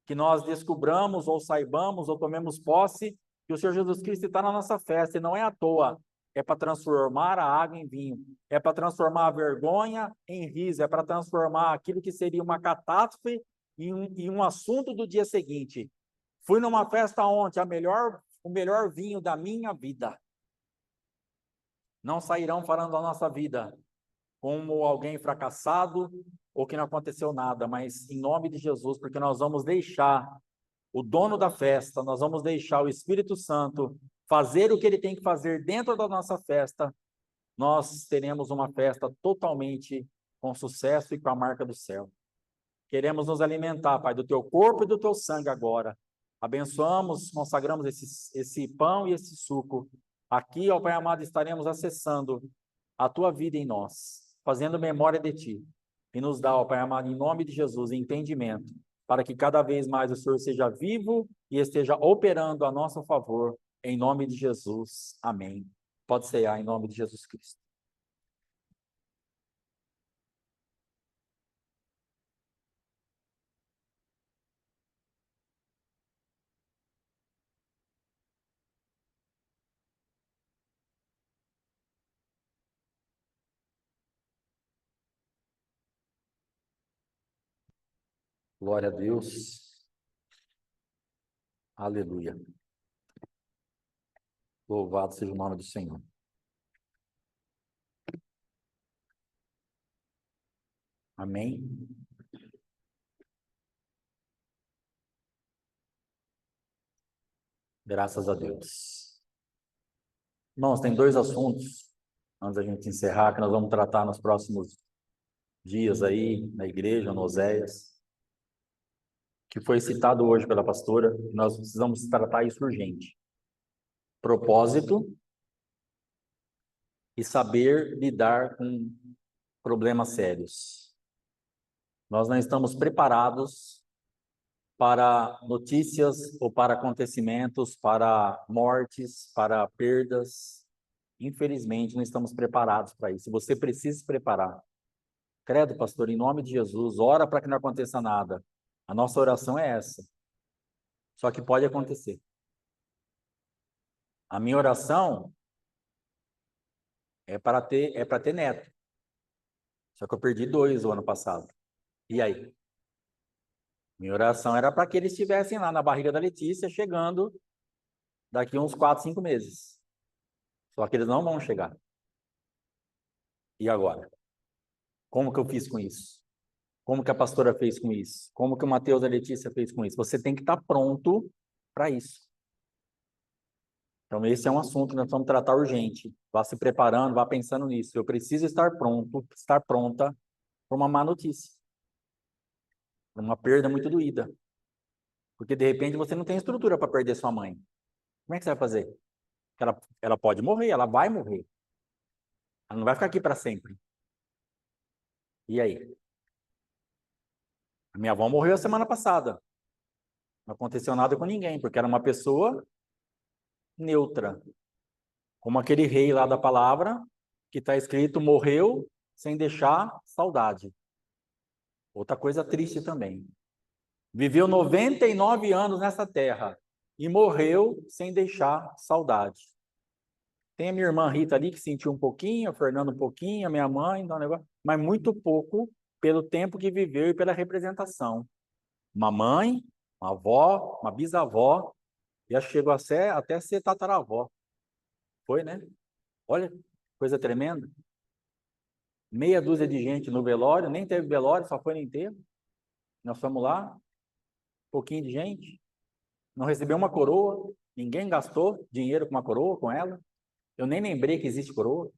Que nós descubramos, ou saibamos, ou tomemos posse, que o Senhor Jesus Cristo está na nossa festa, e não é à toa, é para transformar a água em vinho, é para transformar a vergonha em riso, é para transformar aquilo que seria uma catástrofe em um assunto do dia seguinte. Fui numa festa ontem, o melhor vinho da minha vida. Não sairão falando da nossa vida como alguém fracassado ou que não aconteceu nada, mas em nome de Jesus, porque nós vamos deixar o dono da festa, nós vamos deixar o Espírito Santo fazer o que ele tem que fazer dentro da nossa festa, nós teremos uma festa totalmente com sucesso e com a marca do céu. Queremos nos alimentar, Pai, do teu corpo e do teu sangue agora. Abençoamos, consagramos esse pão e esse suco. Aqui, ó Pai amado, estaremos acessando a tua vida em nós, fazendo memória de ti. E nos dá, ó Pai amado, em nome de Jesus, entendimento, para que cada vez mais o Senhor seja vivo e esteja operando a nosso favor, em nome de Jesus. Amém. Pode ceiar em nome de Jesus Cristo. Glória a Deus. Aleluia. Louvado seja o nome do Senhor. Amém. Graças a Deus. Irmãos, tem dois assuntos, antes da gente encerrar, que nós vamos tratar nos próximos dias aí, na igreja, no Oséias, que foi citado hoje pela pastora, e nós precisamos tratar isso urgente. Propósito e saber lidar com problemas sérios. Nós não estamos preparados para notícias ou para acontecimentos, para mortes, para perdas. Infelizmente, não estamos preparados para isso. Você precisa se preparar. Credo, pastor, em nome de Jesus, ora para que não aconteça nada. A nossa oração é essa. Só que pode acontecer. A minha oração é para ter neto. Só que eu perdi 2 o ano passado. E aí? Minha oração era para que eles estivessem lá na barriga da Letícia, chegando daqui uns 4, 5 meses. Só que eles não vão chegar. E agora? Como que eu fiz com isso? Como que a pastora fez com isso? Como que o Mateus e a Letícia fez com isso? Você tem que estar pronto para isso. Então, esse é um assunto que nós vamos tratar urgente. Vá se preparando, vá pensando nisso. Eu preciso estar pronto, estar pronta para uma má notícia. Para uma perda muito doída. Porque, de repente, você não tem estrutura para perder sua mãe. Como é que você vai fazer? Ela pode morrer, ela vai morrer. Ela não vai ficar aqui para sempre. E aí? A minha avó morreu a semana passada. Não aconteceu nada com ninguém, porque era uma pessoa neutra. Como aquele rei lá da palavra, que está escrito, morreu sem deixar saudade. Outra coisa triste também. Viveu 99 anos nessa terra e morreu sem deixar saudade. Tem a minha irmã Rita ali, que sentiu um pouquinho, a Fernanda um pouquinho, a minha mãe, um negócio, mas muito pouco pelo tempo que viveu e pela representação. Uma mãe, uma avó, uma bisavó, já chegou até ser tataravó. Foi, né? Olha, coisa tremenda. Meia dúzia de gente no velório, nem teve velório, só foi no enterro. Nós fomos lá. pouquinho de gente, não recebeu uma coroa, ninguém gastou dinheiro com uma coroa, com ela. Eu nem lembrei que existe coroa.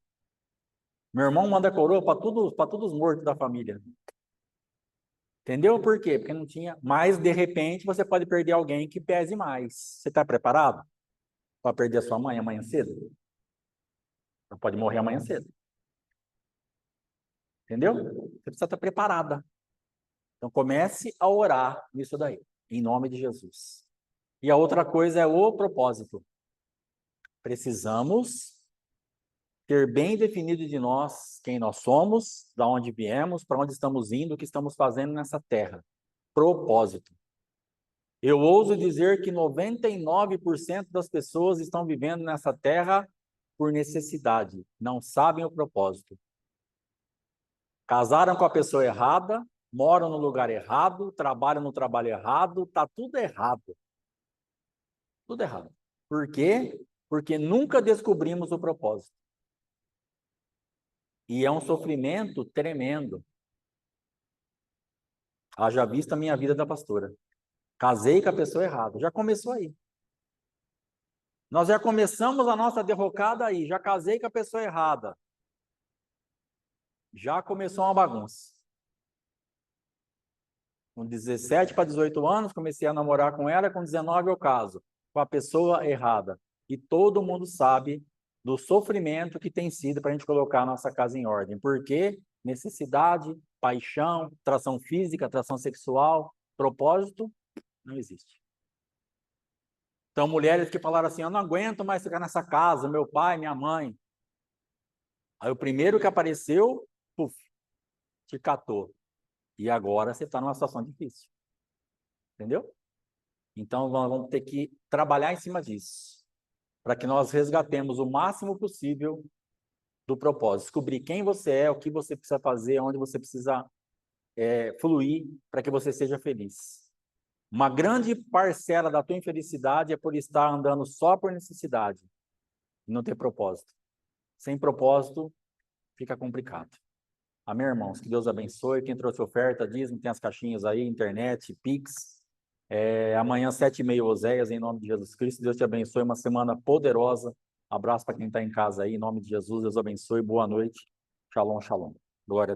Meu irmão manda coroa para todos os mortos da família. Entendeu por quê? Porque não tinha. Mas, de repente, você pode perder alguém que pese mais. Você está preparado para perder a sua mãe amanhã cedo? Ela pode morrer amanhã cedo. Entendeu? Você precisa estar preparada. Então, comece a orar nisso daí, em nome de Jesus. E a outra coisa é o propósito. Precisamos ter bem definido de nós quem nós somos, de onde viemos, para onde estamos indo, o que estamos fazendo nessa terra. Propósito. Eu ouso dizer que 99% das pessoas estão vivendo nessa terra por necessidade, não sabem o propósito. Casaram com a pessoa errada, moram no lugar errado, trabalham no trabalho errado, está tudo errado. Tudo errado. Por quê? Porque nunca descobrimos o propósito. E é um sofrimento tremendo. Haja vista a minha vida da pastora. Casei com a pessoa errada. Já começou aí. Nós já começamos a nossa derrocada aí. Já casei com a pessoa errada. Já começou uma bagunça. Com 17 para 18 anos, comecei a namorar com ela. Com 19 eu caso. Com a pessoa errada. E todo mundo sabe do sofrimento que tem sido para a gente colocar a nossa casa em ordem. Por quê? Necessidade, paixão, atração física, atração sexual, propósito, não existe. Então, mulheres que falaram assim, eu não aguento mais ficar nessa casa, meu pai, minha mãe. Aí o primeiro que apareceu, puf, te catou. E agora você está numa situação difícil. Entendeu? Então, nós vamos ter que trabalhar em cima disso, para que nós resgatemos o máximo possível do propósito. Descobrir quem você é, o que você precisa fazer, onde você precisa fluir para que você seja feliz. Uma grande parcela da tua infelicidade é por estar andando só por necessidade e não ter propósito. Sem propósito, fica complicado. Amém, irmãos? Que Deus abençoe. Quem trouxe oferta, dízimo, tem as caixinhas aí, internet, Pix. Amanhã, 7h30, Oséias, em nome de Jesus Cristo. Deus te abençoe. Uma semana poderosa. Abraço para quem está em casa aí, em nome de Jesus. Deus abençoe. Boa noite. Shalom, shalom. Glória a Deus.